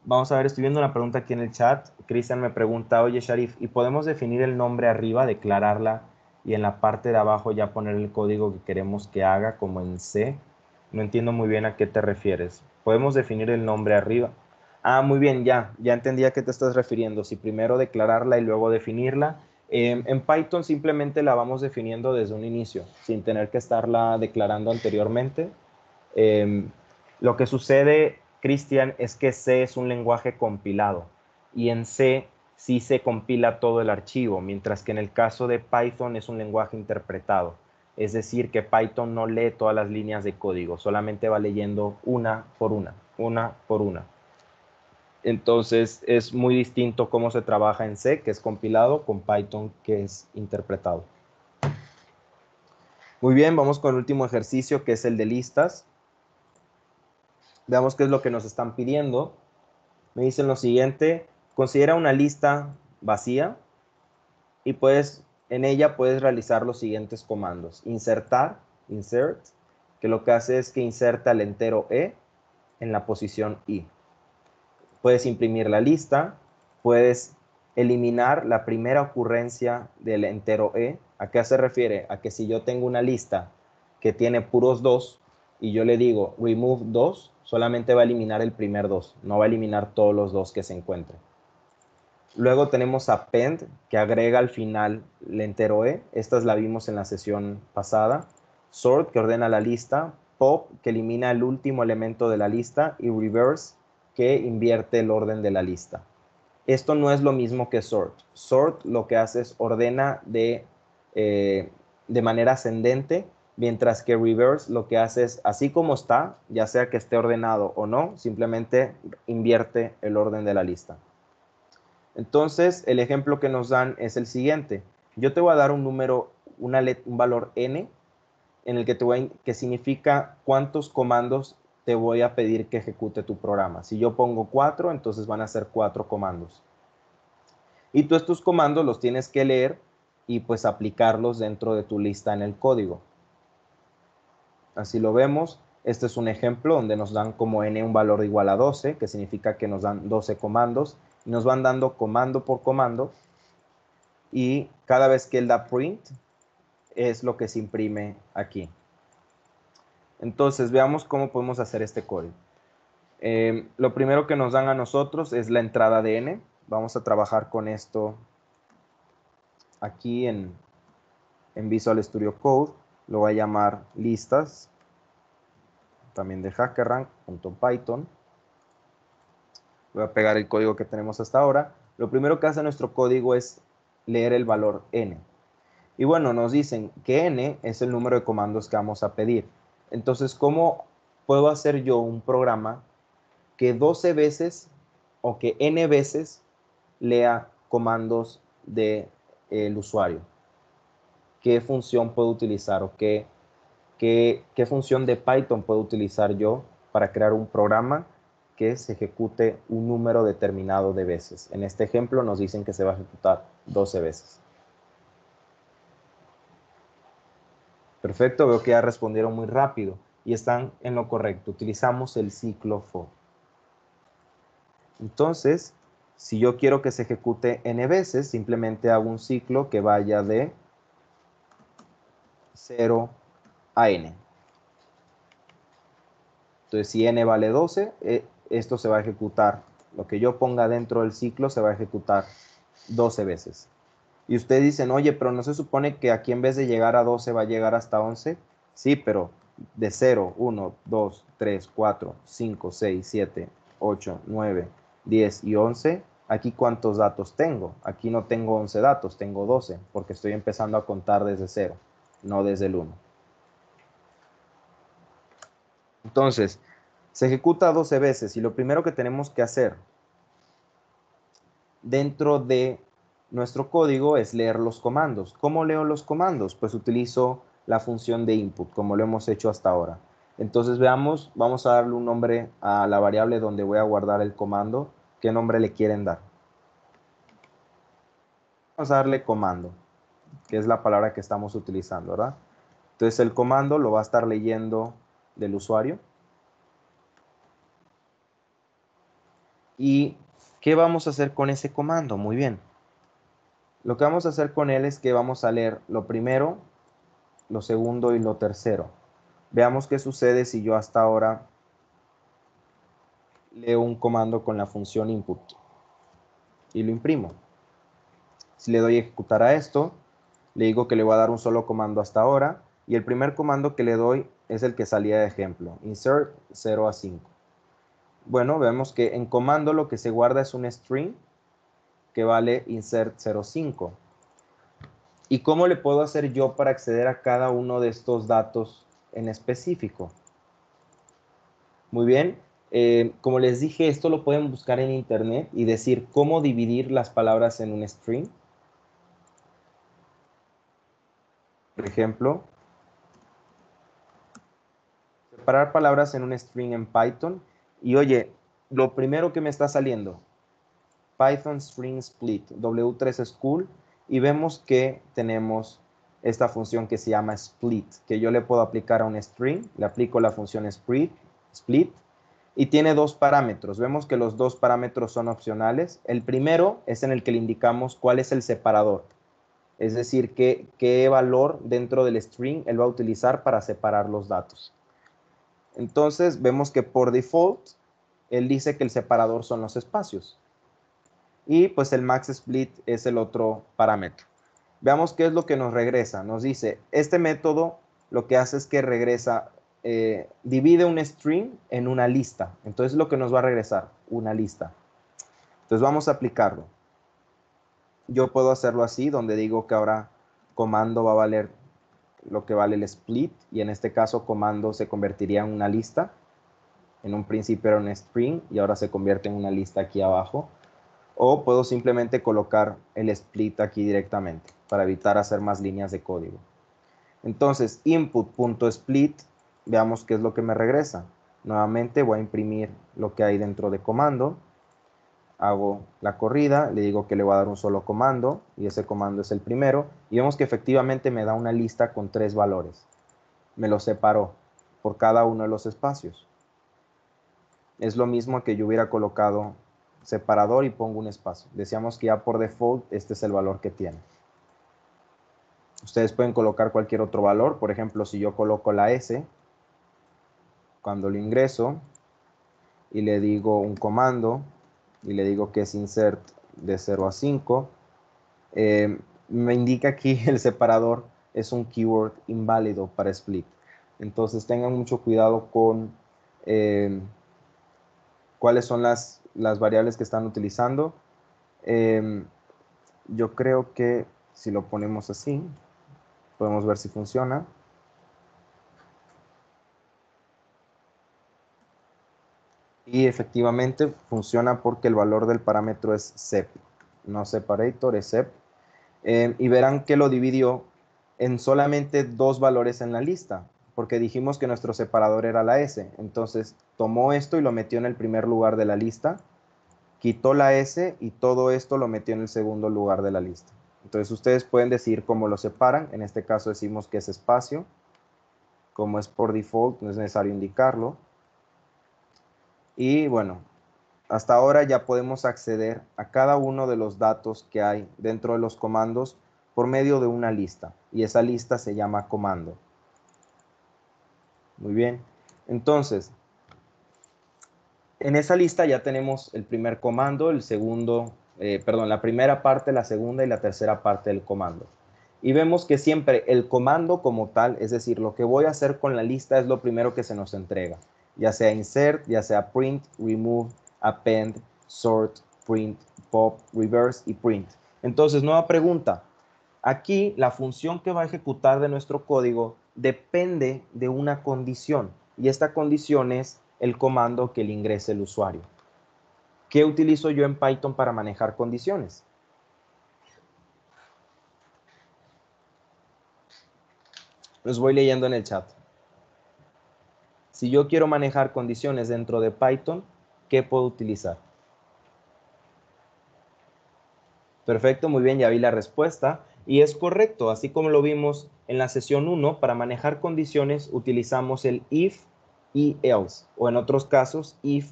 Vamos a ver, estoy viendo una pregunta aquí en el chat. Cristian me pregunta, oye Sharif, ¿y podemos definir el nombre arriba, declararla y en la parte de abajo ya poner el código que queremos que haga como en C? No entiendo muy bien a qué te refieres. ¿Podemos definir el nombre arriba? Ah, muy bien, ya entendí a qué te estás refiriendo. Si primero declararla y luego definirla. En Python simplemente la vamos definiendo desde un inicio, sin tener que estarla declarando anteriormente. Em, lo que sucede, Cristian, es que C es un lenguaje compilado y en C sí se compila todo el archivo, mientras que en el caso de Python es un lenguaje interpretado. Es decir, que Python no lee todas las líneas de código, solamente va leyendo una por una por una. Entonces es muy distinto cómo se trabaja en C, que es compilado, con Python, que es interpretado. Muy bien, vamos con el último ejercicio, que es el de listas. Veamos qué es lo que nos están pidiendo. Me dicen lo siguiente: considera una lista vacía y en ella puedes realizar los siguientes comandos. Insertar, insert, que lo que hace es que inserta el entero E en la posición I. Puedes imprimir la lista, puedes eliminar la primera ocurrencia del entero E. ¿A qué se refiere? A que si yo tengo una lista que tiene puros 2 y yo le digo remove 2, solamente va a eliminar el primer 2, no va a eliminar todos los 2 que se encuentren. Luego tenemos append, que agrega al final el entero E. Esta la vimos en la sesión pasada. Sort, que ordena la lista. Pop, que elimina el último elemento de la lista. Y reverse, que invierte el orden de la lista. Esto no es lo mismo que sort. Sort lo que hace es ordena de manera ascendente, mientras que reverse lo que hace es, así como está, ya sea que esté ordenado o no, simplemente invierte el orden de la lista. Entonces, el ejemplo que nos dan es el siguiente. Yo te voy a dar un número, un valor n, en el que significa cuántos comandos te voy a pedir que ejecute tu programa. Si yo pongo 4, entonces van a ser 4 comandos. Y tú estos comandos los tienes que leer y pues aplicarlos dentro de tu lista en el código. Así lo vemos. Este es un ejemplo donde nos dan como n un valor igual a 12, que significa que nos dan 12 comandos. Y nos van dando comando por comando. Y cada vez que él da print, es lo que se imprime aquí. Entonces, veamos cómo podemos hacer este código. Lo primero que nos dan a nosotros es la entrada de n. Vamos a trabajar con esto aquí en Visual Studio Code. Lo voy a llamar listas, también de HackerRank.python. Voy a pegar el código que tenemos hasta ahora. Lo primero que hace nuestro código es leer el valor n. Y bueno, nos dicen que n es el número de comandos que vamos a pedir. Entonces, ¿cómo puedo hacer yo un programa que 12 veces o que n veces lea comandos del usuario? ¿Qué función puedo utilizar o qué función de Python puedo utilizar yo para crear un programa que se ejecute un número determinado de veces? En este ejemplo nos dicen que se va a ejecutar 12 veces. Perfecto, veo que ya respondieron muy rápido y están en lo correcto. Utilizamos el ciclo for. Entonces, si yo quiero que se ejecute n veces, simplemente hago un ciclo que vaya de 0 a n. Entonces, si n vale 12, esto se va a ejecutar. Lo que yo ponga dentro del ciclo se va a ejecutar 12 veces. Y ustedes dicen, oye, pero ¿no se supone que aquí en vez de llegar a 12 va a llegar hasta 11? Sí, pero de 0, 1, 2, 3, 4, 5, 6, 7, 8, 9, 10 y 11, ¿aquí cuántos datos tengo? Aquí no tengo 11 datos, tengo 12, porque estoy empezando a contar desde 0, no desde el 1. Entonces, se ejecuta 12 veces y lo primero que tenemos que hacer dentro de nuestro código es leer los comandos. ¿Cómo leo los comandos? Pues utilizo la función de input, como lo hemos hecho hasta ahora. Entonces veamos, vamos a darle un nombre a la variable donde voy a guardar el comando. ¿Qué nombre le quieren dar? Vamos a darle comando, que es la palabra que estamos utilizando, ¿verdad? Entonces el comando lo va a estar leyendo del usuario. ¿Y qué vamos a hacer con ese comando? Muy bien. Lo que vamos a hacer con él es que vamos a leer lo primero, lo segundo y lo tercero. Veamos qué sucede si yo hasta ahora leo un comando con la función input y lo imprimo. Si le doy a ejecutar a esto, le digo que le voy a dar un solo comando hasta ahora, y el primer comando que le doy es el que salía de ejemplo, insert 0 a 5. Bueno, vemos que en comando lo que se guarda es un string que vale insert 05. ¿Y cómo le puedo hacer yo para acceder a cada uno de estos datos en específico? Muy bien, como les dije, esto lo pueden buscar en internet y decir cómo dividir las palabras en un string. Por ejemplo, separar palabras en un string en Python. Y oye, lo primero que me está saliendo, Python string split, W3 School, y vemos que tenemos esta función que se llama split, que yo le puedo aplicar a un string, le aplico la función split, y tiene dos parámetros. Vemos que los dos parámetros son opcionales. El primero es en el que le indicamos cuál es el separador, es decir, qué valor dentro del string él va a utilizar para separar los datos. Entonces vemos que por default él dice que el separador son los espacios. Y pues el max split es el otro parámetro. Veamos qué es lo que nos regresa. Nos dice, este método lo que hace es que regresa, divide un string en una lista. Entonces lo que nos va a regresar, una lista. Entonces vamos a aplicarlo. Yo puedo hacerlo así, donde digo que ahora comando va a valer lo que vale el split, y en este caso comando se convertiría en una lista. En un principio era un string y ahora se convierte en una lista aquí abajo. O puedo simplemente colocar el split aquí directamente para evitar hacer más líneas de código. Entonces, input.split, veamos qué es lo que me regresa. Nuevamente voy a imprimir lo que hay dentro de comando. Hago la corrida, le digo que le voy a dar un solo comando y ese comando es el primero. Y vemos que efectivamente me da una lista con 3 valores. Me lo separó por cada uno de los espacios. Es lo mismo que yo hubiera colocado separador y pongo un espacio. Decíamos que ya por default este es el valor que tiene. Ustedes pueden colocar cualquier otro valor. Por ejemplo, si yo coloco la S, cuando lo ingreso y le digo un comando y le digo que es insert de 0 a 5, me indica aquí el separador es un keyword inválido para split. Entonces tengan mucho cuidado con cuáles son las variables que están utilizando. Yo creo que si lo ponemos así, podemos ver si funciona. Y efectivamente funciona porque el valor del parámetro es sep, no separator, es sep. Y verán que lo dividió en solamente 2 valores en la lista, porque dijimos que nuestro separador era la S. Entonces tomó esto y lo metió en el primer lugar de la lista, quitó la S y todo esto lo metió en el segundo lugar de la lista. Entonces ustedes pueden decir cómo lo separan. En este caso decimos que es espacio. Como es por default, no es necesario indicarlo. Y bueno, hasta ahora ya podemos acceder a cada uno de los datos que hay dentro de los comandos por medio de una lista. Y esa lista se llama comando. Muy bien. Entonces, en esa lista ya tenemos el primer comando, el segundo, la primera parte, la segunda y la tercera parte del comando. Y vemos que siempre el comando como tal, es decir, lo que voy a hacer con la lista es lo primero que se nos entrega, ya sea insert, ya sea print, remove, append, sort, print, pop, reverse y print. Entonces, nueva pregunta. Aquí la función que va a ejecutar de nuestro código depende de una condición, y esta condición es el comando que le ingrese el usuario. ¿Qué utilizo yo en Python para manejar condiciones? Los voy leyendo en el chat. Si yo quiero manejar condiciones dentro de Python, ¿qué puedo utilizar? Perfecto, muy bien, ya vi la respuesta. Y es correcto, así como lo vimos en la sesión 1, para manejar condiciones utilizamos el if y else, o en otros casos, if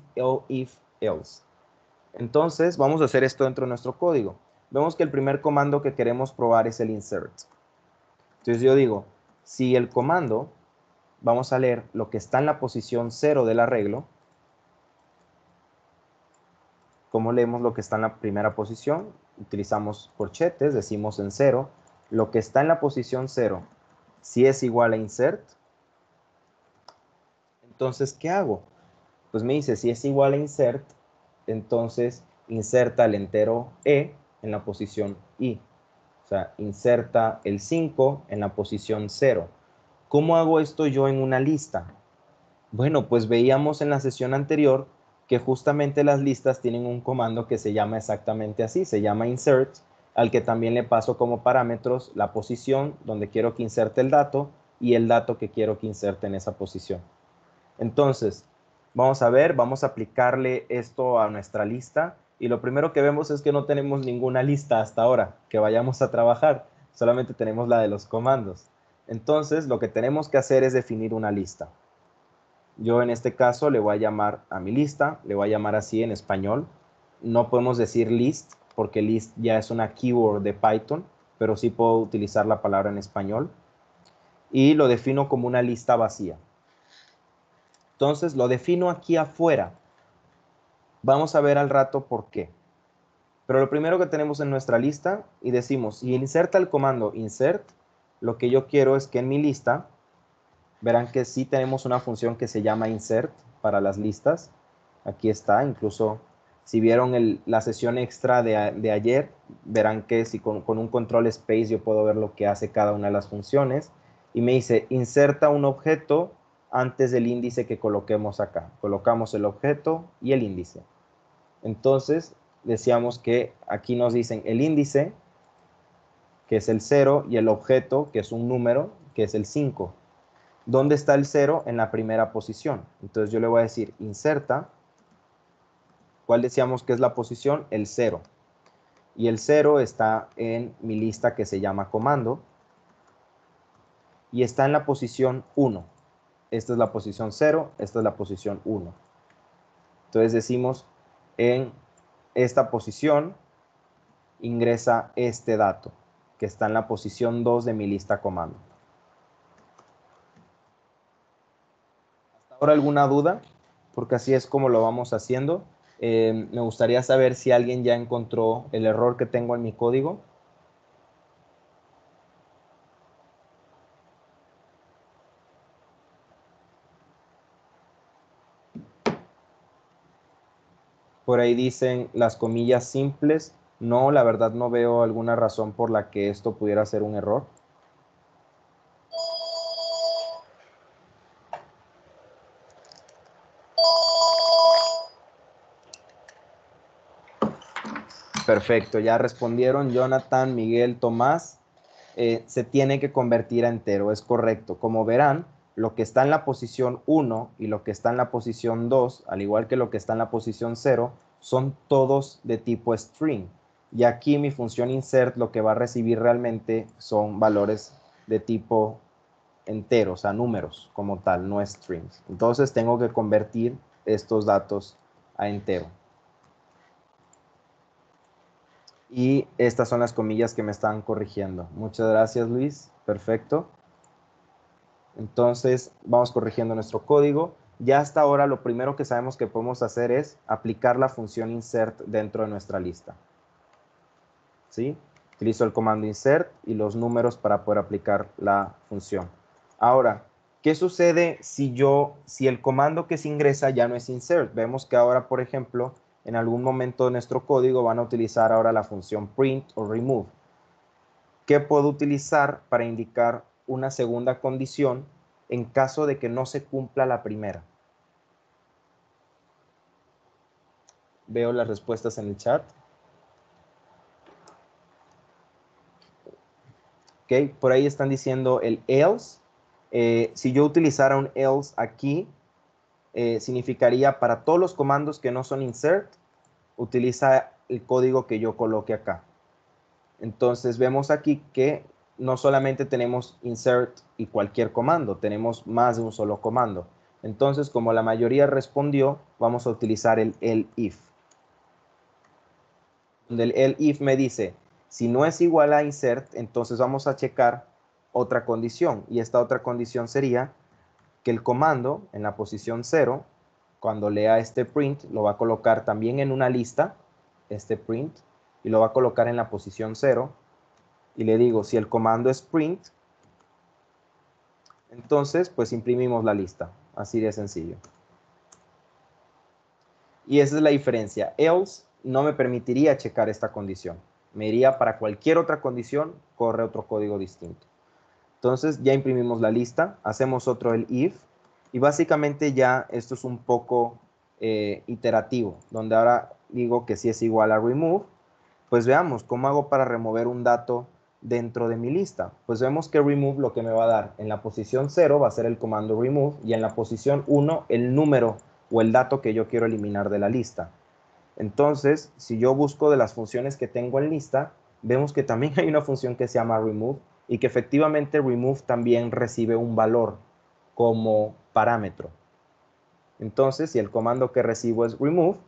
else. Entonces, vamos a hacer esto dentro de nuestro código. Vemos que el primer comando que queremos probar es el insert. Entonces yo digo, si el comando, vamos a leer lo que está en la posición 0 del arreglo, ¿cómo leemos lo que está en la primera posición? Utilizamos corchetes, decimos en 0. Lo que está en la posición 0, si es igual a insert, entonces, ¿qué hago? Pues me dice, si es igual a insert, entonces inserta el entero e en la posición i. O sea, inserta el 5 en la posición 0. ¿Cómo hago esto yo en una lista? Bueno, pues veíamos en la sesión anterior que justamente las listas tienen un comando que se llama exactamente así, se llama insert, al que también le paso como parámetros la posición donde quiero que inserte el dato y el dato que quiero que inserte en esa posición. Entonces, vamos a ver, vamos a aplicarle esto a nuestra lista y lo primero que vemos es que no tenemos ninguna lista hasta ahora que vayamos a trabajar, solamente tenemos la de los comandos. Entonces, lo que tenemos que hacer es definir una lista. Yo en este caso le voy a llamar a mi lista, le voy a llamar así en español. No podemos decir list porque list ya es una keyword de Python, pero sí puedo utilizar la palabra en español. Y lo defino como una lista vacía. Entonces lo defino aquí afuera. Vamos a ver al rato por qué. Pero lo primero que tenemos en nuestra lista y decimos, y inserta el comando insert, lo que yo quiero es que en mi lista, verán que sí tenemos una función que se llama insert para las listas. Aquí está, incluso si vieron la sesión extra de ayer, verán que si con un control space yo puedo ver lo que hace cada una de las funciones. Y me dice, inserta un objeto antes del índice que coloquemos acá. Colocamos el objeto y el índice. Entonces, decíamos que aquí nos dicen el índice, que es el 0, y el objeto, que es un número, que es el 5. ¿Dónde está el 0? En la primera posición. Entonces yo le voy a decir inserta. ¿Cuál decíamos que es la posición? El 0. Y el 0 está en mi lista que se llama comando. Y está en la posición 1. Esta es la posición 0, esta es la posición 1. Entonces decimos en esta posición ingresa este dato, que está en la posición 2 de mi lista comando. ¿Hasta ahora alguna duda? Porque así es como lo vamos haciendo. Me gustaría saber si alguien ya encontró el error que tengo en mi código. Por ahí dicen las comillas simples. No, la verdad no veo alguna razón por la que esto pudiera ser un error. Perfecto, ya respondieron Jonathan, Miguel, Tomás. Se tiene que convertir a entero, es correcto. Como verán, lo que está en la posición 1 y lo que está en la posición 2, al igual que lo que está en la posición 0, son todos de tipo string. Y aquí mi función insert lo que va a recibir realmente son valores de tipo entero, o sea, números como tal, no strings. Entonces tengo que convertir estos datos a entero. Y estas son las comillas que me están corrigiendo. Muchas gracias, Luis. Perfecto. Entonces, vamos corrigiendo nuestro código. Ya hasta ahora lo primero que sabemos que podemos hacer es aplicar la función insert dentro de nuestra lista. ¿Sí? Utilizo el comando insert y los números para poder aplicar la función. Ahora, ¿qué sucede si el comando que se ingresa ya no es insert? Vemos que ahora, por ejemplo, en algún momento de nuestro código van a utilizar ahora la función print o remove. ¿Qué puedo utilizar para indicar una segunda condición en caso de que no se cumpla la primera? Veo las respuestas en el chat. ¿Ok? Por ahí están diciendo el else. Si yo utilizara un else aquí, significaría para todos los comandos que no son insert, utiliza el código que yo coloque acá. Entonces vemos aquí que no solamente tenemos insert y cualquier comando, tenemos más de un solo comando. Entonces, como la mayoría respondió, vamos a utilizar el elif. Donde el elif me dice, si no es igual a insert, entonces vamos a checar otra condición. Y esta otra condición sería que el comando en la posición 0, cuando lea este print, lo va a colocar también en una lista, este print y lo va a colocar en la posición 0 y le digo, si el comando es print, entonces pues imprimimos la lista, así de sencillo. Y esa es la diferencia. Else no me permitiría checar esta condición. Me iría para cualquier otra condición, corre otro código distinto. Entonces ya imprimimos la lista, hacemos otro el if, y básicamente ya esto es un poco iterativo, donde ahora digo que si es igual a remove, pues veamos cómo hago para remover un dato dentro de mi lista. Pues vemos que remove lo que me va a dar en la posición 0 va a ser el comando remove y en la posición 1 el número o el dato que yo quiero eliminar de la lista. Entonces, si yo busco de las funciones que tengo en lista, vemos que también hay una función que se llama remove y que efectivamente remove también recibe un valor como parámetro. Entonces, si el comando que recibo es remove,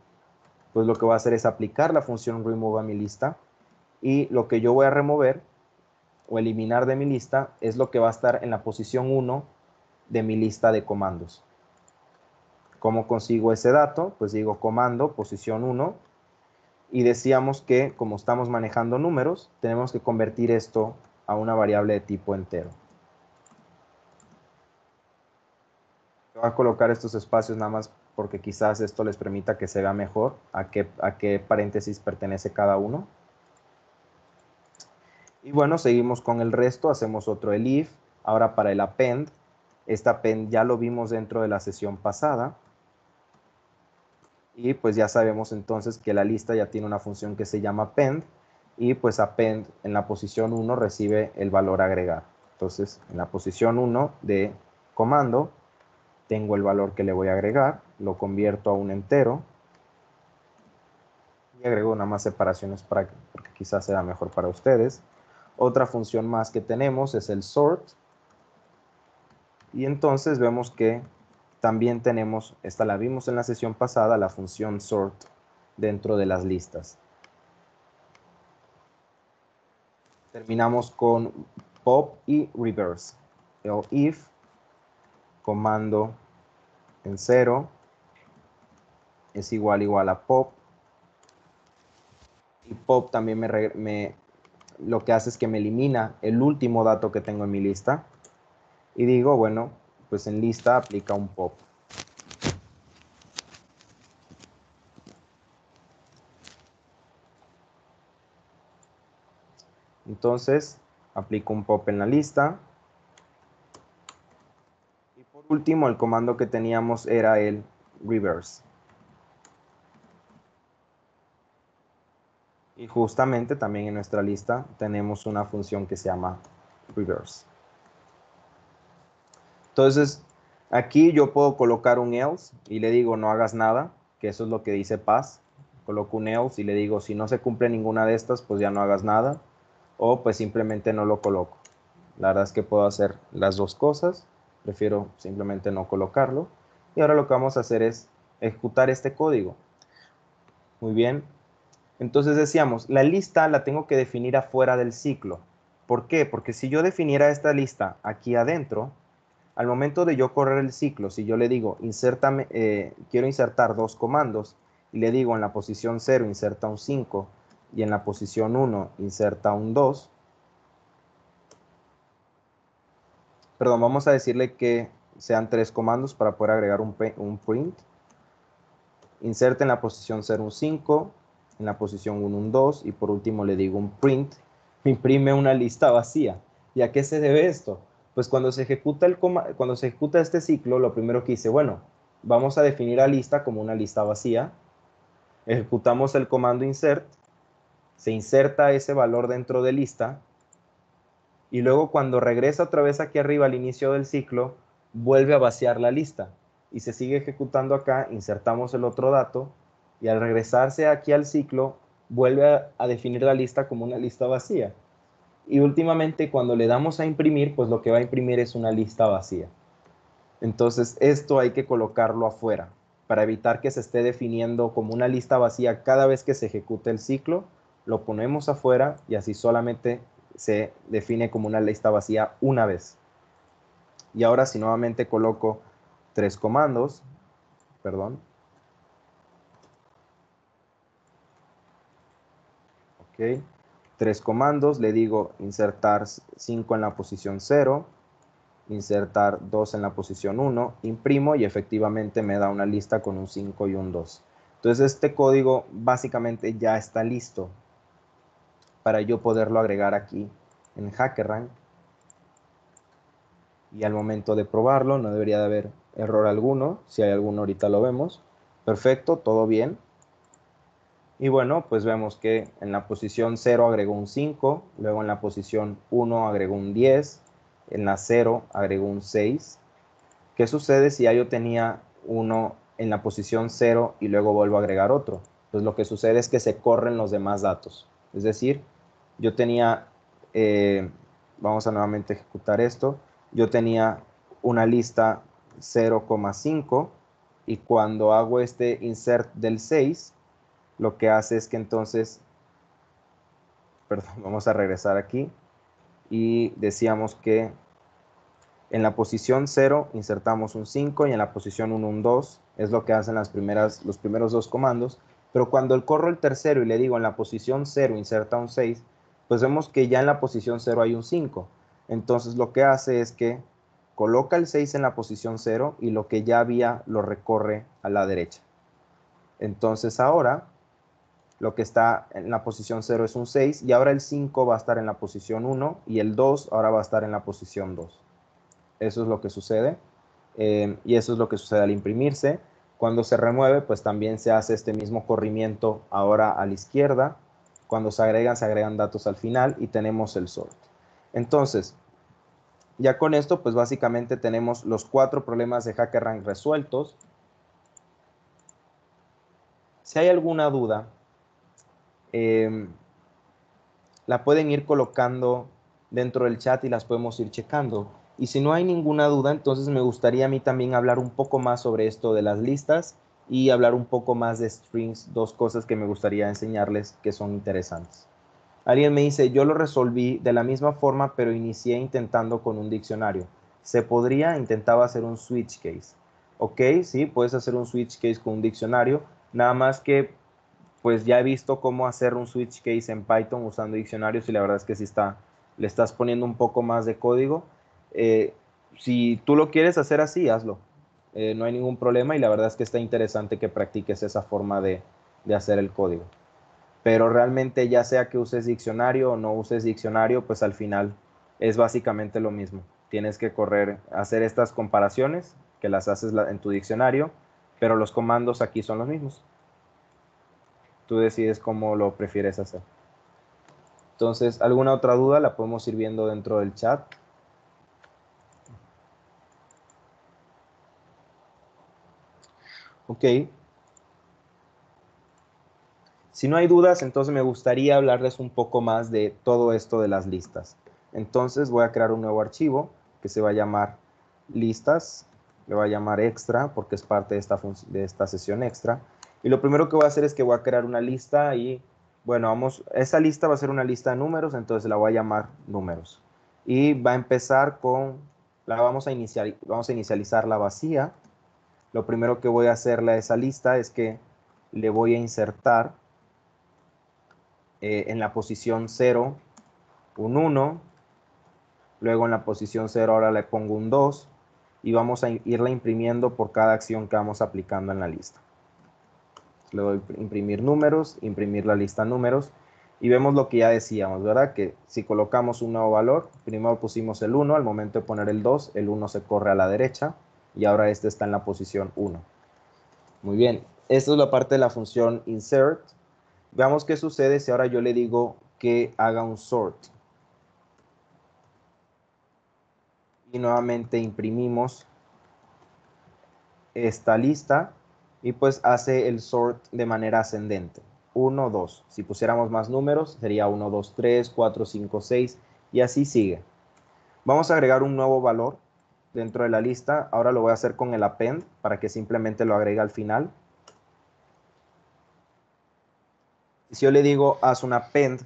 pues lo que voy a hacer es aplicar la función remove a mi lista y lo que yo voy a remover o eliminar de mi lista es lo que va a estar en la posición 1 de mi lista de comandos. ¿Cómo consigo ese dato? Pues digo comando, posición 1, y decíamos que como estamos manejando números, tenemos que convertir esto a una variable de tipo entero. Voy a colocar estos espacios nada más porque quizás esto les permita que se vea mejor a qué paréntesis pertenece cada uno. Y bueno, seguimos con el resto, hacemos otro el if. Ahora para el append, este append ya lo vimos dentro de la sesión pasada. Y pues ya sabemos entonces que la lista ya tiene una función que se llama append. Y pues append en la posición 1 recibe el valor agregar. Entonces en la posición 1 de comando tengo el valor que le voy a agregar, lo convierto a un entero. Y agrego nada más separaciones porque quizás sea mejor para ustedes. Otra función más que tenemos es el sort. Y entonces vemos que también tenemos, esta la vimos en la sesión pasada, la función sort dentro de las listas. Terminamos con pop y reverse. El if, comando en 0, es igual a pop. Y pop también lo que hace es que me elimina el último dato que tengo en mi lista. Y digo, bueno, pues en lista aplica un pop. Entonces, aplico un pop en la lista. Y por último, el comando que teníamos era el reverse. Y justamente también en nuestra lista tenemos una función que se llama reverse. Entonces, aquí yo puedo colocar un else y le digo no hagas nada, que eso es lo que dice Paz. Coloco un else y le digo si no se cumple ninguna de estas, pues ya no hagas nada. O pues simplemente no lo coloco. La verdad es que puedo hacer las dos cosas. Prefiero simplemente no colocarlo. Y ahora lo que vamos a hacer es ejecutar este código. Muy bien. Entonces decíamos, la lista la tengo que definir afuera del ciclo. ¿Por qué? Porque si yo definiera esta lista aquí adentro, al momento de yo correr el ciclo, si yo le digo, quiero insertar dos comandos, y le digo en la posición 0 inserta un 5 y en la posición 1 inserta un 2, perdón, vamos a decirle que sean tres comandos para poder agregar un print. Inserte en la posición 0 un 5, en la posición 1 un 2 y por último le digo un print, me imprime una lista vacía. ¿Y a qué se debe esto? Pues cuando se ejecuta este ciclo, lo primero que hice, bueno, vamos a definir a lista como una lista vacía, ejecutamos el comando insert, se inserta ese valor dentro de lista y luego cuando regresa otra vez aquí arriba al inicio del ciclo, vuelve a vaciar la lista y se sigue ejecutando acá, insertamos el otro dato y al regresarse aquí al ciclo, vuelve a definir la lista como una lista vacía. Y últimamente cuando le damos a imprimir, pues lo que va a imprimir es una lista vacía. Entonces esto hay que colocarlo afuera para evitar que se esté definiendo como una lista vacía cada vez que se ejecute el ciclo, lo ponemos afuera y así solamente se define como una lista vacía una vez. Y ahora si nuevamente coloco tres comandos, perdón, ¿ok? 3 comandos, le digo insertar 5 en la posición 0, insertar 2 en la posición 1, imprimo y efectivamente me da una lista con un 5 y un 2. Entonces este código básicamente ya está listo para yo poderlo agregar aquí en HackerRank. Y al momento de probarlo no debería de haber error alguno. Si hay alguno ahorita lo vemos. Perfecto, todo bien. Y bueno, pues vemos que en la posición 0 agregó un 5, luego en la posición 1 agregó un 10, en la 0 agregó un 6. ¿Qué sucede si ya yo tenía uno en la posición 0 y luego vuelvo a agregar otro? Pues lo que sucede es que se corren los demás datos. Es decir, yo tenía, vamos a nuevamente ejecutar esto, yo tenía una lista 0,5 y cuando hago este insert del 6, lo que hace es que entonces, perdón, vamos a regresar aquí y decíamos que en la posición 0 insertamos un 5 y en la posición 1 un 2, es lo que hacen los primeros dos comandos, pero cuando corro el tercero y le digo en la posición 0 inserta un 6, pues vemos que ya en la posición 0 hay un 5. Entonces lo que hace es que coloca el 6 en la posición 0 y lo que ya había lo recorre a la derecha. Entonces ahora lo que está en la posición 0 es un 6 y ahora el 5 va a estar en la posición 1 y el 2 ahora va a estar en la posición 2. Eso es lo que sucede y eso es lo que sucede al imprimirse. Cuando se remueve, pues también se hace este mismo corrimiento ahora a la izquierda. Cuando se agregan datos al final y tenemos el sort. Entonces, ya con esto, pues básicamente tenemos los 4 problemas de HackerRank resueltos. Si hay alguna duda, la pueden ir colocando dentro del chat y las podemos ir checando. Y si no hay ninguna duda, entonces me gustaría a mí también hablar un poco más sobre esto de las listas y hablar un poco más de strings, dos cosas que me gustaría enseñarles que son interesantes. Alguien me dice, yo lo resolví de la misma forma, pero inicié intentando con un diccionario. ¿Se podría? Intentaba hacer un switch case. Ok, sí, puedes hacer un switch case con un diccionario, nada más que pues ya he visto cómo hacer un switch case en Python usando diccionarios y la verdad es que sí le estás poniendo un poco más de código. Eh, si tú lo quieres hacer así, hazlo. No hay ningún problema y la verdad es que está interesante que practiques esa forma de hacer el código. Pero realmente ya sea que uses diccionario o no uses diccionario, pues al final es básicamente lo mismo. Tienes que hacer estas comparaciones que las haces en tu diccionario, pero los comandos aquí son los mismos. Tú decides cómo lo prefieres hacer. Entonces, ¿alguna otra duda? La podemos ir viendo dentro del chat. Ok. Si no hay dudas, entonces me gustaría hablarles un poco más de todo esto de las listas. Entonces voy a crear un nuevo archivo que se va a llamar listas. Le voy a llamar extra porque es parte de esta sesión extra. Y lo primero que voy a hacer es que voy a crear una lista y, bueno, esa lista va a ser una lista de números, entonces la voy a llamar números. Y va a empezar vamos a inicializar la vacía. Lo primero que voy a hacerle a esa lista es que le voy a insertar en la posición 0 un 1, luego en la posición 0 ahora le pongo un 2 y vamos a irla imprimiendo por cada acción que vamos aplicando en la lista. Le doy imprimir números, imprimir la lista números y vemos lo que ya decíamos, ¿verdad? Que si colocamos un nuevo valor, primero pusimos el 1, al momento de poner el 2, el 1 se corre a la derecha y ahora este está en la posición 1. Muy bien, esta es la parte de la función insert. Veamos qué sucede si ahora yo le digo que haga un sort. Y nuevamente imprimimos esta lista y pues hace el sort de manera ascendente. 1, 2. Si pusiéramos más números sería 1, 2, 3, 4, 5, 6 y así sigue. Vamos a agregar un nuevo valor dentro de la lista. Ahora lo voy a hacer con el append para que simplemente lo agregue al final. Si yo le digo haz un append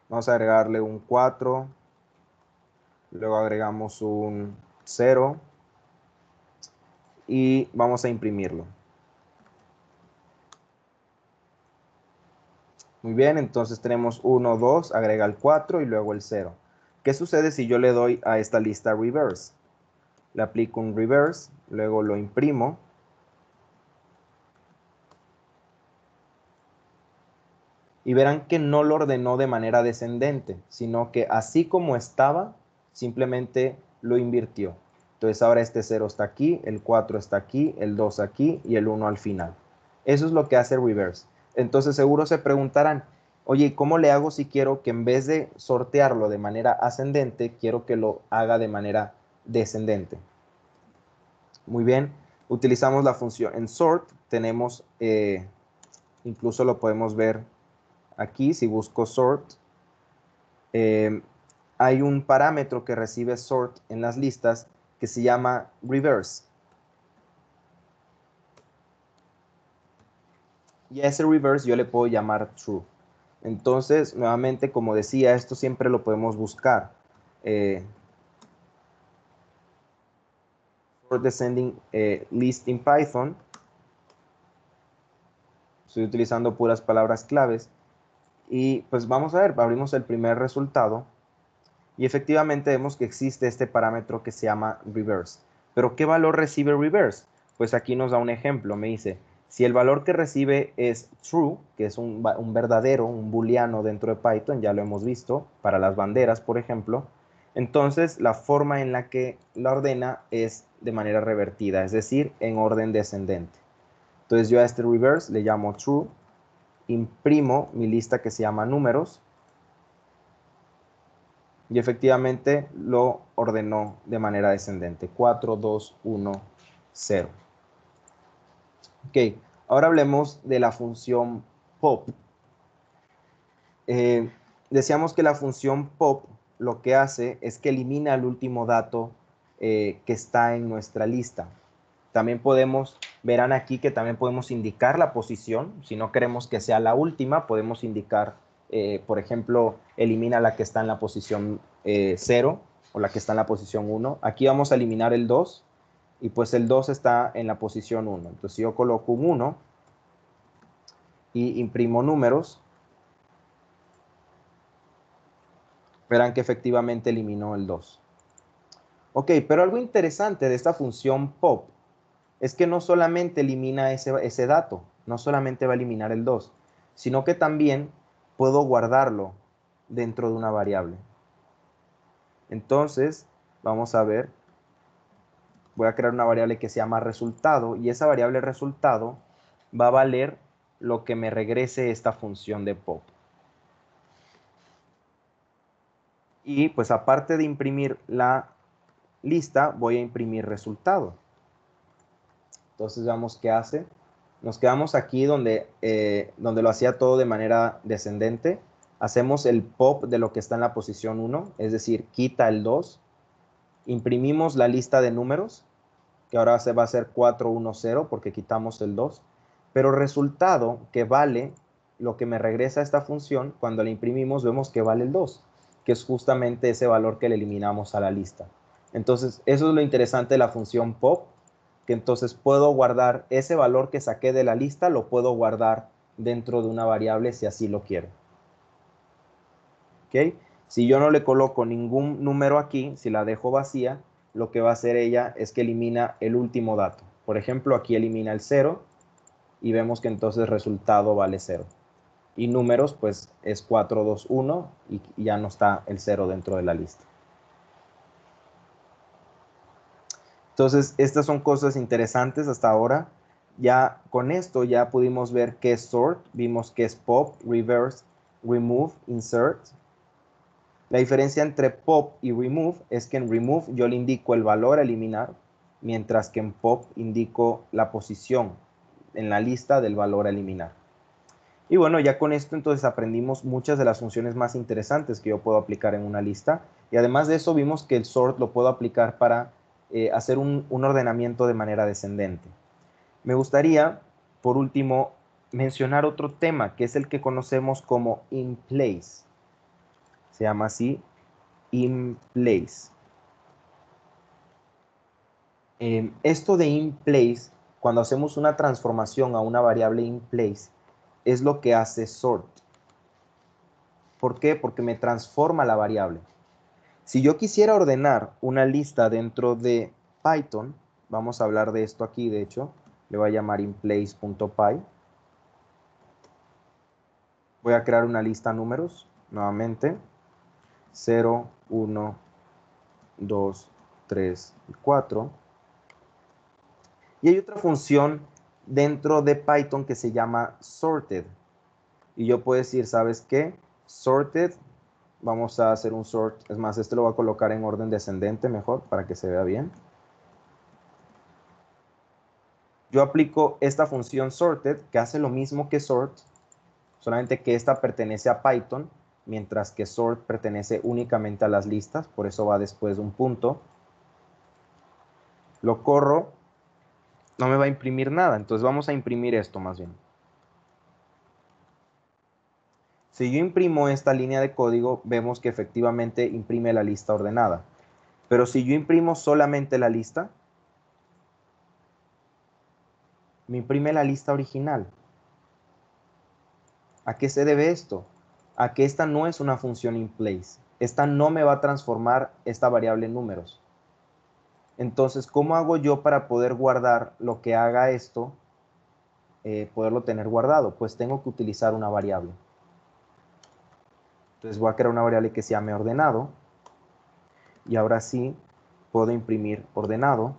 vamos a agregarle un 4, luego agregamos un 0 y vamos a imprimirlo. Muy bien, entonces tenemos 1, 2, agrega el 4 y luego el 0. ¿Qué sucede si yo le doy a esta lista reverse? Le aplico un reverse, luego lo imprimo. Y verán que no lo ordenó de manera descendente, sino que así como estaba, simplemente lo invirtió. Entonces ahora este 0 está aquí, el 4 está aquí, el 2 aquí y el 1 al final. Eso es lo que hace reverse. Entonces seguro se preguntarán, oye, ¿cómo le hago si quiero que en vez de sortearlo de manera ascendente, quiero que lo haga de manera descendente? Muy bien, utilizamos la función en sort, tenemos, incluso lo podemos ver aquí, si busco sort, hay un parámetro que recibe sort en las listas que se llama reverse. Y a ese reverse yo le puedo llamar true. Entonces, nuevamente, como decía, esto siempre lo podemos buscar. Sort descending list in Python. Estoy utilizando puras palabras claves. Y pues vamos a ver, abrimos el primer resultado. Y efectivamente vemos que existe este parámetro que se llama reverse. Pero ¿qué valor recibe reverse? Pues aquí nos da un ejemplo. Me dice, si el valor que recibe es true, que es un verdadero, un booleano dentro de Python, ya lo hemos visto, para las banderas, por ejemplo, entonces la forma en la que la ordena es de manera revertida, es decir, en orden descendente. Entonces yo a este reverse le llamo true, imprimo mi lista que se llama números, y efectivamente lo ordenó de manera descendente. 4, 2, 1, 0. Ok, ahora hablemos de la función pop. Eh, Decíamos que la función pop lo que hace es que elimina el último dato que está en nuestra lista. También verán aquí que también podemos indicar la posición. Si no queremos que sea la última, podemos indicar, por ejemplo, elimina la que está en la posición 0 o la que está en la posición 1. Aquí vamos a eliminar el 2 y pues el 2 está en la posición 1. Entonces si yo coloco un 1 y imprimo números, verán que efectivamente eliminó el 2. Ok, pero algo interesante de esta función pop es que no solamente elimina ese dato, no solamente va a eliminar el 2, sino que también puedo guardarlo dentro de una variable. Entonces, vamos a ver, voy a crear una variable que se llama resultado y esa variable resultado va a valer lo que me regrese esta función de pop. Y pues aparte de imprimir la lista, voy a imprimir resultado. Entonces veamos qué hace. Nos quedamos aquí donde lo hacía todo de manera descendente. Hacemos el pop de lo que está en la posición 1, es decir, quita el 2. Imprimimos la lista de números, que ahora va a ser 410 porque quitamos el 2. Pero resultado, que vale lo que me regresa esta función, cuando la imprimimos vemos que vale el 2, que es justamente ese valor que le eliminamos a la lista. Entonces, eso es lo interesante de la función pop, que entonces puedo guardar ese valor que saqué de la lista, lo puedo guardar dentro de una variable si así lo quiero. ¿Ok? Si yo no le coloco ningún número aquí, si la dejo vacía, lo que va a hacer ella es que elimina el último dato. Por ejemplo, aquí elimina el 0 y vemos que entonces el resultado vale 0. Y números, pues es 4, 2, 1 y ya no está el 0 dentro de la lista. Entonces, estas son cosas interesantes hasta ahora. Ya con esto ya pudimos ver qué es sort, vimos qué es pop, reverse, remove, insert. La diferencia entre pop y remove es que en remove yo le indico el valor a eliminar, mientras que en pop indico la posición en la lista del valor a eliminar. Y bueno, ya con esto entonces aprendimos muchas de las funciones más interesantes que yo puedo aplicar en una lista. Y además de eso vimos que el sort lo puedo aplicar para hacer un ordenamiento de manera descendente. Me gustaría, por último, mencionar otro tema, que es el que conocemos como in place. Se llama así, in place. Esto de in place, cuando hacemos una transformación a una variable in place, es lo que hace sort. ¿Por qué? Porque me transforma la variable. Si yo quisiera ordenar una lista dentro de Python, vamos a hablar de esto aquí, de hecho, le voy a llamar inplace.py. Voy a crear una lista números, nuevamente, 0, 1, 2, 3 y 4. Y hay otra función dentro de Python que se llama sorted. Y yo puedo decir, ¿sabes qué? Sorted, vamos a hacer un sort. Es más, este lo voy a colocar en orden descendente mejor para que se vea bien. Yo aplico esta función sorted que hace lo mismo que sort, solamente que esta pertenece a Python, mientras que sort pertenece únicamente a las listas, por eso va después de un punto. Lo corro, no me va a imprimir nada, entonces vamos a imprimir esto más bien. Si yo imprimo esta línea de código, vemos que efectivamente imprime la lista ordenada. Pero si yo imprimo solamente la lista, me imprime la lista original. ¿A qué se debe esto? A que esta no es una función inplace. Esta no me va a transformar esta variable en números. Entonces, ¿cómo hago yo para poder guardar lo que haga esto, poderlo tener guardado? Pues tengo que utilizar una variable. Entonces voy a crear una variable que se llame ordenado. Y ahora sí, puedo imprimir ordenado.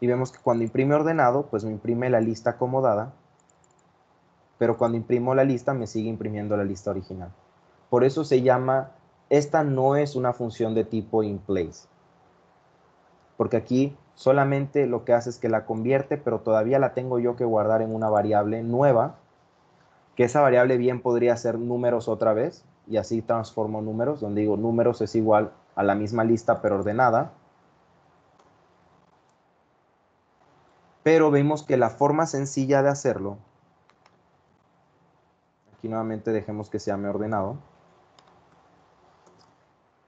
Y vemos que cuando imprime ordenado, pues me imprime la lista acomodada. Pero cuando imprimo la lista, me sigue imprimiendo la lista original. Por eso se llama, esta no es una función de tipo inplace. Porque aquí solamente lo que hace es que la convierte, pero todavía la tengo yo que guardar en una variable nueva, que esa variable bien podría ser números otra vez, y así transformo números, donde digo números es igual a la misma lista pero ordenada. Pero vemos que la forma sencilla de hacerlo, aquí nuevamente dejemos que se llame ordenado,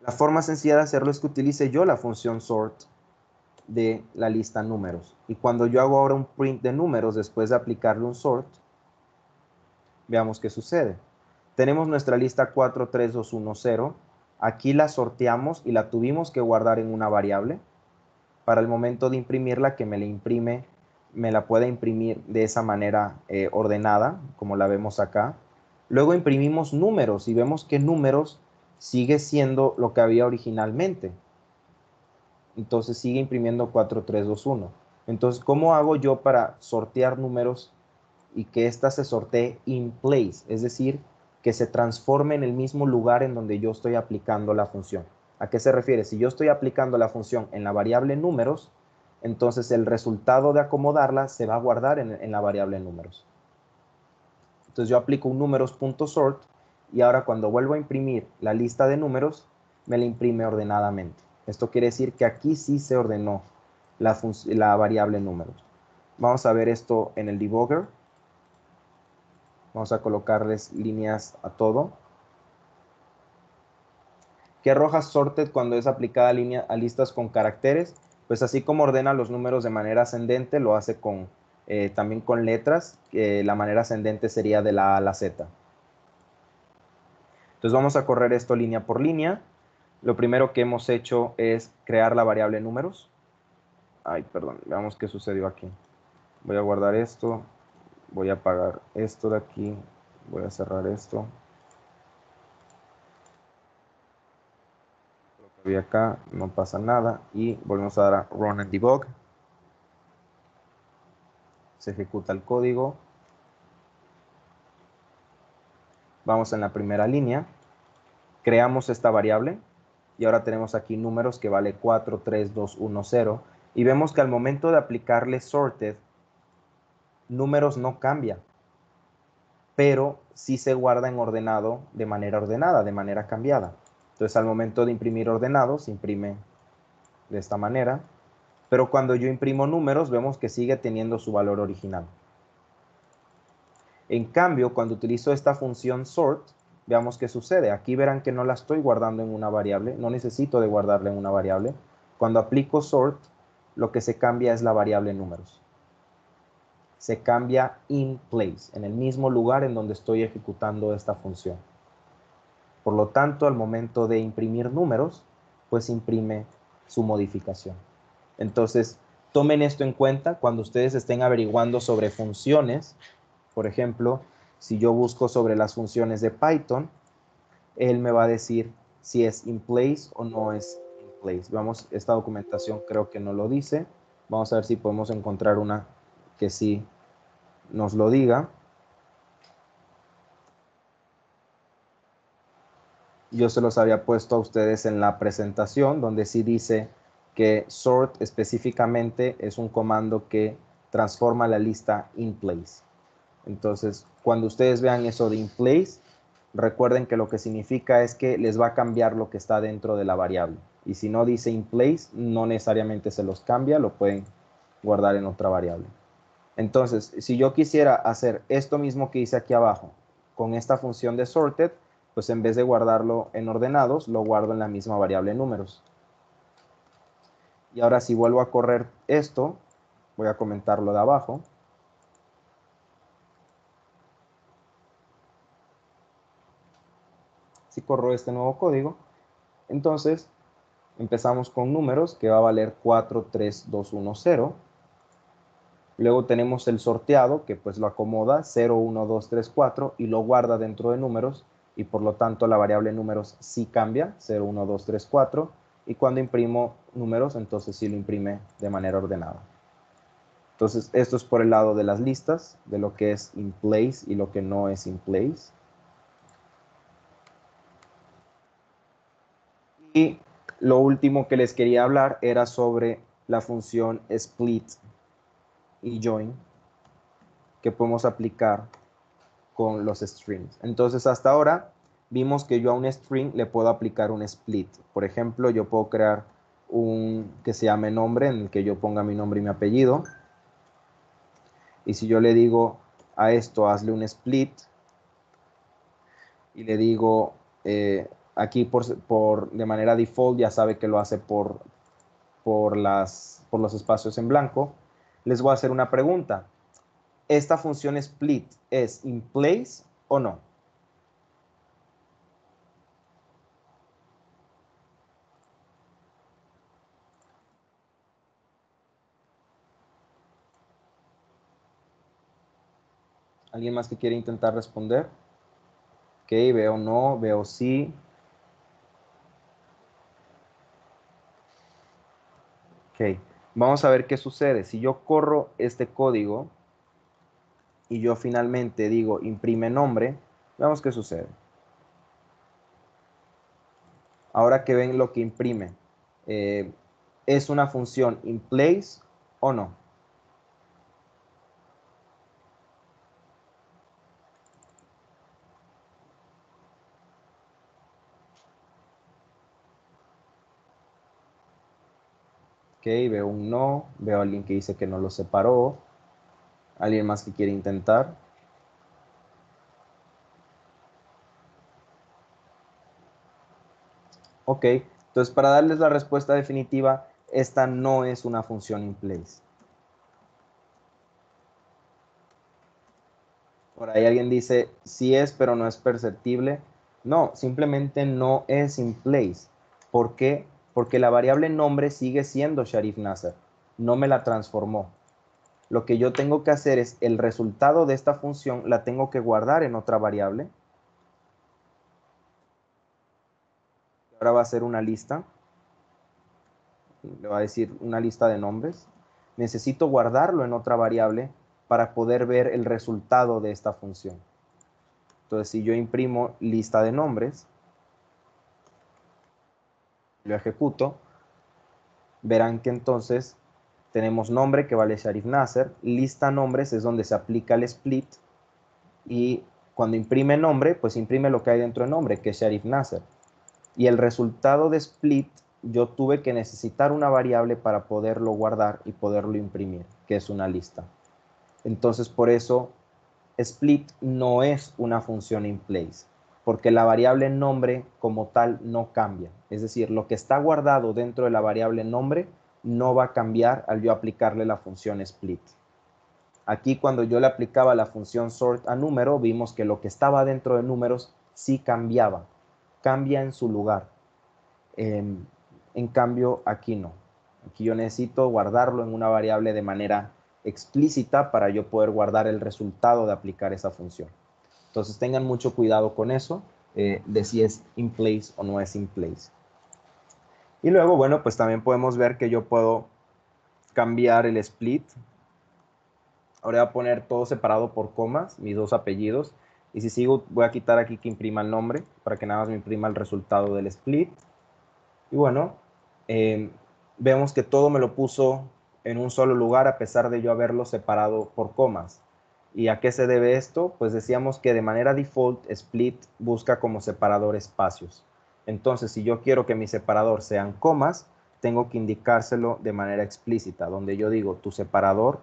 la forma sencilla de hacerlo es que utilice yo la función sort de la lista números. Y cuando yo hago ahora un print de números después de aplicarle un sort, veamos qué sucede. Tenemos nuestra lista 4, 3, 2, 1, 0. Aquí la sorteamos y la tuvimos que guardar en una variable. Para el momento de imprimirla, que me la imprime, me la pueda imprimir de esa manera ordenada, como la vemos acá. Luego imprimimos números y vemos que números sigue siendo lo que había originalmente. Entonces sigue imprimiendo 4, 3, 2, 1. Entonces, ¿cómo hago yo para sortear números y que ésta se sortee in place? Es decir, que se transforme en el mismo lugar en donde yo estoy aplicando la función. ¿A qué se refiere? Si yo estoy aplicando la función en la variable números, entonces el resultado de acomodarla se va a guardar en la variable números. Entonces yo aplico un números.sort y ahora cuando vuelvo a imprimir la lista de números, me la imprime ordenadamente. Esto quiere decir que aquí sí se ordenó la variable números. Vamos a ver esto en el debugger. Vamos a colocarles líneas a todo. ¿Qué arroja sorted cuando es aplicada a listas con caracteres? Pues así como ordena los números de manera ascendente, lo hace también con letras. La manera ascendente sería de la A a la Z. Entonces vamos a correr esto línea por línea. Lo primero que hemos hecho es crear la variable números. Ay, perdón, veamos qué sucedió aquí. Voy a guardar esto, voy a apagar esto de aquí, voy a cerrar esto. Lo que había acá, no pasa nada. Y volvemos a dar a Run and Debug. Se ejecuta el código. Vamos en la primera línea. Creamos esta variable. Y ahora tenemos aquí números que vale 4, 3, 2, 1, 0. Y vemos que al momento de aplicarle sorted, números no cambia, pero sí se guarda en ordenado de manera ordenada, de manera cambiada. Entonces al momento de imprimir ordenado, se imprime de esta manera, pero cuando yo imprimo números, vemos que sigue teniendo su valor original. En cambio, cuando utilizo esta función sort, veamos qué sucede. Aquí verán que no la estoy guardando en una variable, no necesito de guardarla en una variable. Cuando aplico sort, lo que se cambia es la variable números. se cambia in place, en el mismo lugar en donde estoy ejecutando esta función. Por lo tanto, al momento de imprimir números, pues imprime su modificación. Entonces, tomen esto en cuenta cuando ustedes estén averiguando sobre funciones. Por ejemplo, si yo busco sobre las funciones de Python, él me va a decir si es in place o no es in place. Vamos, esta documentación creo que no lo dice. Vamos a ver si podemos encontrar una que sí nos lo diga. Yo se los había puesto a ustedes en la presentación, donde sí dice que sort específicamente es un comando que transforma la lista in place. Entonces, cuando ustedes vean eso de in place, recuerden que lo que significa es que les va a cambiar lo que está dentro de la variable. Y si no dice in place, no necesariamente se los cambia, lo pueden guardar en otra variable. Entonces, si yo quisiera hacer esto mismo que hice aquí abajo con esta función de sorted, pues en vez de guardarlo en ordenados, lo guardo en la misma variable números. Y ahora si vuelvo a correr esto, voy a comentarlo de abajo. Si corro este nuevo código, entonces empezamos con números que va a valer 4, 3, 2, 1, 0. Luego tenemos el sorteado que pues lo acomoda 0, 1, 2, 3, 4 y lo guarda dentro de números y por lo tanto la variable números sí cambia, 0, 1, 2, 3, 4 y cuando imprimo números entonces sí lo imprime de manera ordenada. Entonces esto es por el lado de las listas, de lo que es in place y lo que no es in place. Y lo último que les quería hablar era sobre la función split y join que podemos aplicar con los strings. Entonces hasta ahora vimos que yo a un string le puedo aplicar un split. Por ejemplo, yo puedo crear un que se llame nombre en el que yo ponga mi nombre y mi apellido. Y si yo le digo a esto hazle un split y le digo aquí de manera default ya sabe que lo hace por los espacios en blanco, les voy a hacer una pregunta. ¿Esta función split es in place o no? ¿Alguien más que quiere intentar responder? Ok, veo no, veo sí. Ok, vamos a ver qué sucede. Si yo corro este código y yo finalmente digo imprime nombre, veamos qué sucede. Ahora que ven lo que imprime, ¿es una función in place o no? Ok, veo un no, veo a alguien que dice que no lo separó. ¿Alguien más que quiere intentar? Ok, entonces para darles la respuesta definitiva, esta no es una función in place. Por ahí alguien dice, sí es, pero no es perceptible. No, simplemente no es in place. ¿Por qué? Porque la variable nombre sigue siendo Sharif Nasser. No me la transformó. Lo que yo tengo que hacer es el resultado de esta función la tengo que guardar en otra variable. Ahora va a ser una lista. Le va a decir una lista de nombres. Necesito guardarlo en otra variable para poder ver el resultado de esta función. Entonces, si yo imprimo lista de nombres, lo ejecuto, verán que entonces tenemos nombre que vale Sharif Nasser, lista nombres es donde se aplica el split y cuando imprime nombre, pues imprime lo que hay dentro de nombre, que es Sharif Nasser. Y el resultado de split, yo tuve que necesitar una variable para poderlo guardar y poderlo imprimir, que es una lista. Entonces, por eso, split no es una función in place, porque la variable nombre como tal no cambia. Es decir, lo que está guardado dentro de la variable nombre no va a cambiar al yo aplicarle la función split. Aquí cuando yo le aplicaba la función sort a número, vimos que lo que estaba dentro de números sí cambiaba, cambia en su lugar. En cambio, aquí no. Aquí yo necesito guardarlo en una variable de manera explícita para yo poder guardar el resultado de aplicar esa función. Entonces tengan mucho cuidado con eso, de si es in place o no es in place. Y luego, bueno, pues también podemos ver que yo puedo cambiar el split. Ahora voy a poner todo separado por comas, mis dos apellidos. Y si sigo, voy a quitar aquí que imprima el nombre, para que nada más me imprima el resultado del split. Y bueno, vemos que todo me lo puso en un solo lugar, a pesar de yo haberlo separado por comas. ¿Y a qué se debe esto? Pues decíamos que de manera default, split busca como separador espacios. Entonces, si yo quiero que mi separador sean comas, tengo que indicárselo de manera explícita, donde yo digo, tu separador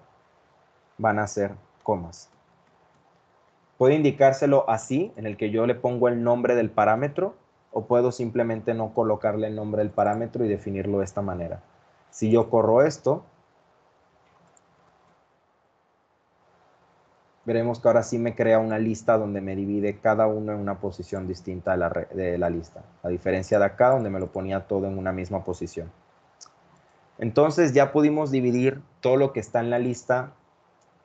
van a ser comas. Puedo indicárselo así, en el que yo le pongo el nombre del parámetro, o puedo simplemente no colocarle el nombre del parámetro y definirlo de esta manera. Si yo corro esto, veremos que ahora sí me crea una lista donde me divide cada uno en una posición distinta de la lista, a diferencia de acá donde me lo ponía todo en una misma posición. Entonces ya pudimos dividir todo lo que está en la lista,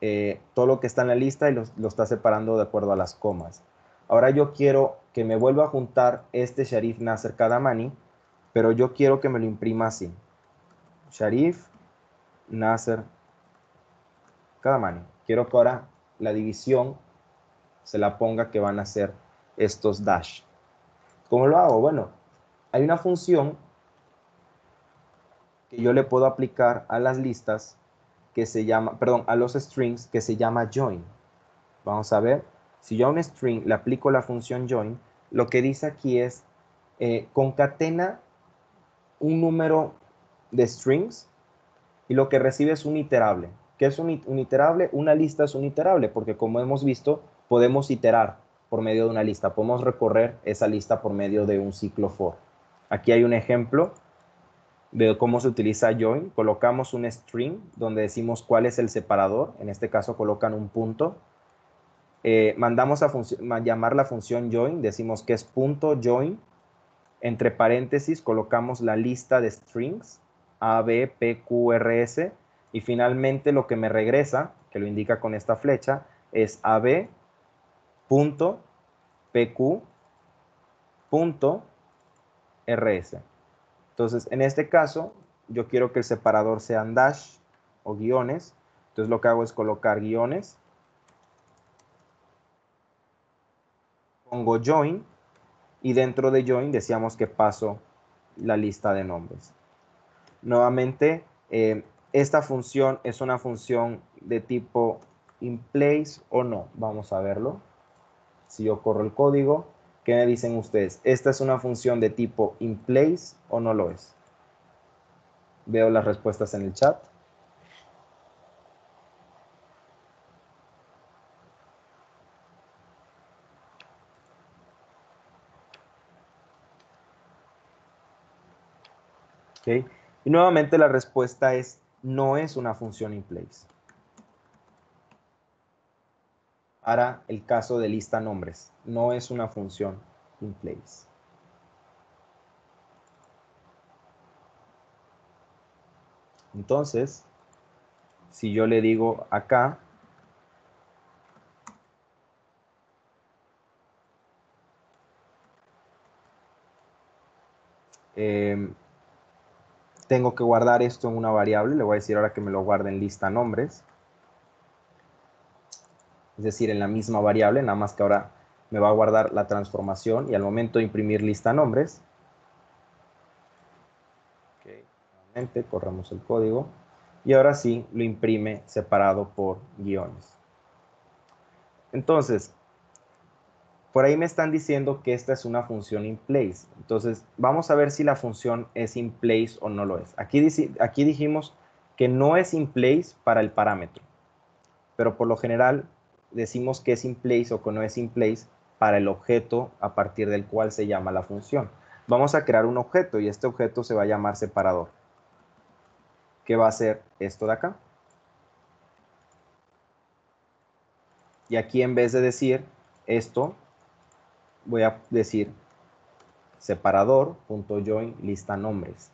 y lo está separando de acuerdo a las comas. Ahora yo quiero que me vuelva a juntar este Sharif Nasser Kadamani, pero yo quiero que me lo imprima así. Sharif Nasser Kadamani. Quiero que ahora la división se la ponga que van a ser estos dash. ¿Cómo lo hago? Bueno, hay una función que yo le puedo aplicar a las listas que se llama, perdón, a los strings que se llama join. Vamos a ver, si yo a un string le aplico la función join, lo que dice aquí es concatena un número de strings y lo que recibe es un iterable. ¿Qué es un iterable? Una lista es un iterable porque, como hemos visto, podemos iterar por medio de una lista. Podemos recorrer esa lista por medio de un ciclo for. Aquí hay un ejemplo de cómo se utiliza join. Colocamos un string donde decimos cuál es el separador. En este caso colocan un punto. Mandamos a llamar la función join. Decimos que es punto join. Entre paréntesis colocamos la lista de strings A, B, P, Q, R, S. Y finalmente lo que me regresa, que lo indica con esta flecha, es AB punto PQ punto RS. Entonces, en este caso, yo quiero que el separador sean dash o guiones. Entonces, lo que hago es colocar guiones. Pongo join. Y dentro de join decíamos que paso la lista de nombres. Nuevamente, esta función es una función de tipo in place o no. Vamos a verlo. Si yo corro el código, ¿qué me dicen ustedes? ¿Esta es una función de tipo in place o no lo es? Veo las respuestas en el chat. ¿Okay? Y nuevamente la respuesta es no es una función in place. Para el caso de lista nombres, no es una función in place. Entonces, si yo le digo acá, tengo que guardar esto en una variable, le voy a decir ahora que me lo guarde en lista nombres. Es decir, en la misma variable, nada más que ahora me va a guardar la transformación y al momento de imprimir lista nombres, nuevamente corremos el código y ahora sí lo imprime separado por guiones. Entonces, por ahí me están diciendo que esta es una función in place. Entonces, vamos a ver si la función es in place o no lo es. Aquí dijimos que no es in place para el parámetro, pero por lo general decimos que es in place o que no es in place para el objeto a partir del cual se llama la función. Vamos a crear un objeto y este objeto se va a llamar separador. ¿Qué va a ser esto de acá? Y aquí en vez de decir esto, voy a decir separador.join lista nombres.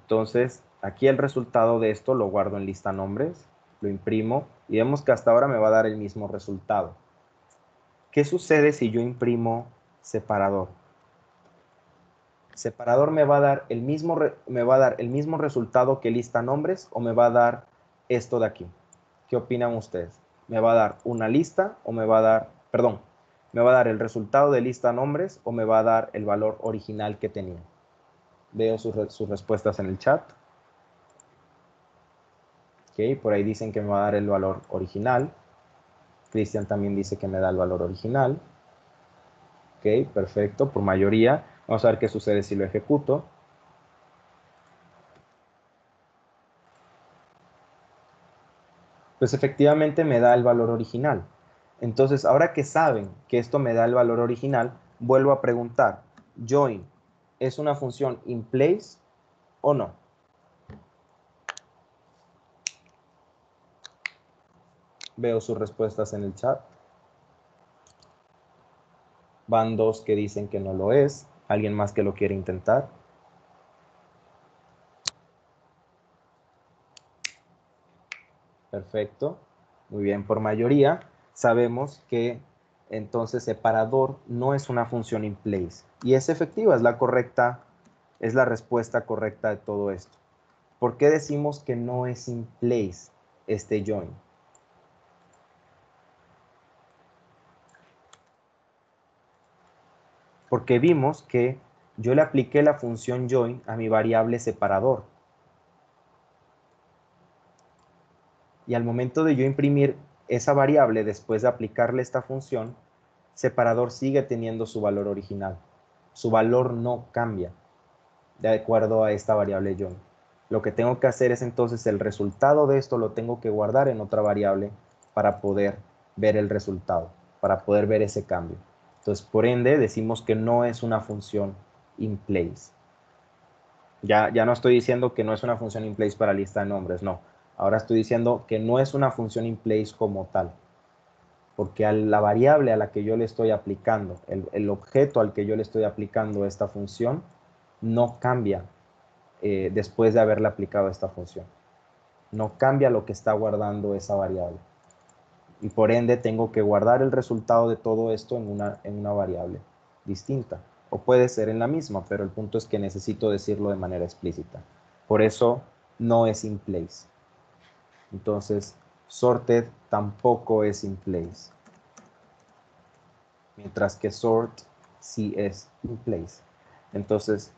Entonces, aquí el resultado de esto lo guardo en lista nombres, lo imprimo y vemos que hasta ahora me va a dar el mismo resultado. ¿Qué sucede si yo imprimo separador? Separador me va a dar el mismo resultado que lista nombres o me va a dar esto de aquí. ¿Qué opinan ustedes? ¿Me va a dar una lista o me va a dar, perdón, me va a dar el resultado de lista nombres o me va a dar el valor original que tenía? Veo sus respuestas en el chat. Ok, por ahí dicen que me va a dar el valor original. Cristian también dice que me da el valor original. Ok, perfecto, por mayoría. Vamos a ver qué sucede si lo ejecuto. Pues efectivamente me da el valor original. Entonces, ahora que saben que esto me da el valor original, vuelvo a preguntar, join, ¿es una función in place o no? Veo sus respuestas en el chat. Van dos que dicen que no lo es. ¿Alguien más que lo quiere intentar? Perfecto. Muy bien, por mayoría sabemos que entonces separador no es una función in place. Y es efectiva, es la correcta, es la respuesta correcta de todo esto. ¿Por qué decimos que no es in place este join? Porque vimos que yo le apliqué la función join a mi variable separador. Y al momento de yo imprimir esa variable después de aplicarle esta función, separador sigue teniendo su valor original. Su valor no cambia de acuerdo a esta variable join. Lo que tengo que hacer es entonces el resultado de esto lo tengo que guardar en otra variable para poder ver el resultado, para poder ver ese cambio. Entonces, por ende, decimos que no es una función in place. Ya no estoy diciendo que no es una función in place para lista de nombres, no. Ahora estoy diciendo que no es una función in place como tal. Porque a la variable a la que yo le estoy aplicando, el objeto al que yo le estoy aplicando esta función, no cambia después de haberle aplicado esta función. No cambia lo que está guardando esa variable. Y por ende tengo que guardar el resultado de todo esto en una variable distinta. O puede ser en la misma, pero el punto es que necesito decirlo de manera explícita. Por eso no es in place. Entonces, sorted tampoco es in place. Mientras que sort sí es in place. Entonces,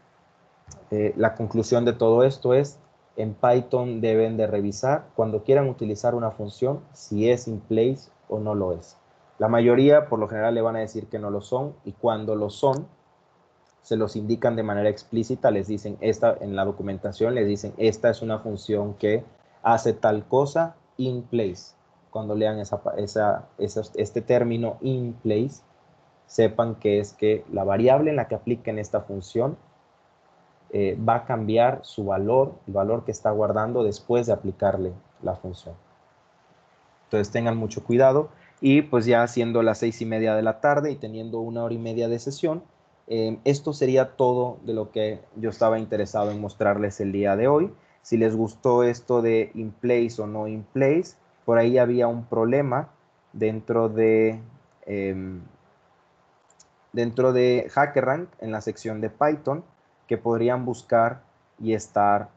la conclusión de todo esto es, en Python deben de revisar cuando quieran utilizar una función si es in place o no lo es. La mayoría por lo general le van a decir que no lo son y cuando lo son se los indican de manera explícita, les dicen esta en la documentación, les dicen esta es una función que hace tal cosa in place. Cuando lean este término in place, sepan que es que la variable en la que apliquen esta función va a cambiar su valor, el valor que está guardando después de aplicarle la función. Entonces tengan mucho cuidado y pues ya siendo las 6:30 de la tarde y teniendo 1 hora y media de sesión, esto sería todo de lo que yo estaba interesado en mostrarles el día de hoy. Si les gustó esto de in place o no in place, por ahí había un problema dentro de HackerRank en la sección de Python que podrían buscar y estar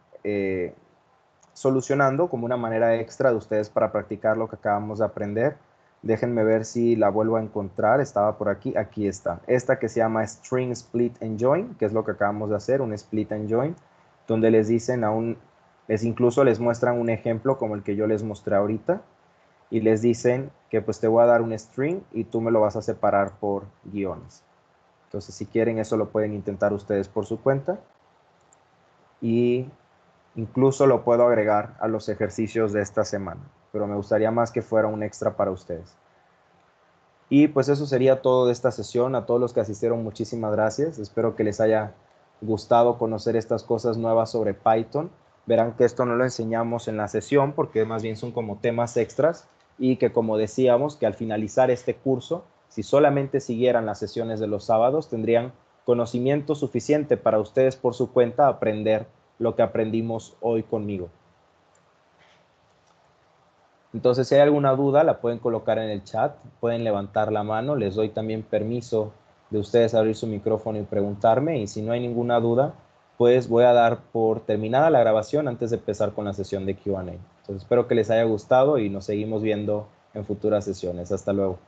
solucionando como una manera extra de ustedes para practicar lo que acabamos de aprender. Déjenme ver si la vuelvo a encontrar. Estaba por aquí. Aquí está. Esta que se llama String Split and Join, que es lo que acabamos de hacer, un Split and Join, donde les dicen incluso les muestran un ejemplo como el que yo les mostré ahorita y les dicen que pues te voy a dar un string y tú me lo vas a separar por guiones. Entonces, si quieren, eso lo pueden intentar ustedes por su cuenta. Y incluso lo puedo agregar a los ejercicios de esta semana. Pero me gustaría más que fuera un extra para ustedes. Y pues eso sería todo de esta sesión. A todos los que asistieron, muchísimas gracias. Espero que les haya gustado conocer estas cosas nuevas sobre Python. Verán que esto no lo enseñamos en la sesión porque más bien son como temas extras. y que, como decíamos, que al finalizar este curso, si solamente siguieran las sesiones de los sábados, tendrían conocimiento suficiente para ustedes por su cuenta aprender lo que aprendimos hoy conmigo. Entonces, si hay alguna duda, la pueden colocar en el chat, pueden levantar la mano, les doy también permiso de ustedes abrir su micrófono y preguntarme, y si no hay ninguna duda, pues voy a dar por terminada la grabación antes de empezar con la sesión de Q&A. Entonces, espero que les haya gustado y nos seguimos viendo en futuras sesiones. Hasta luego.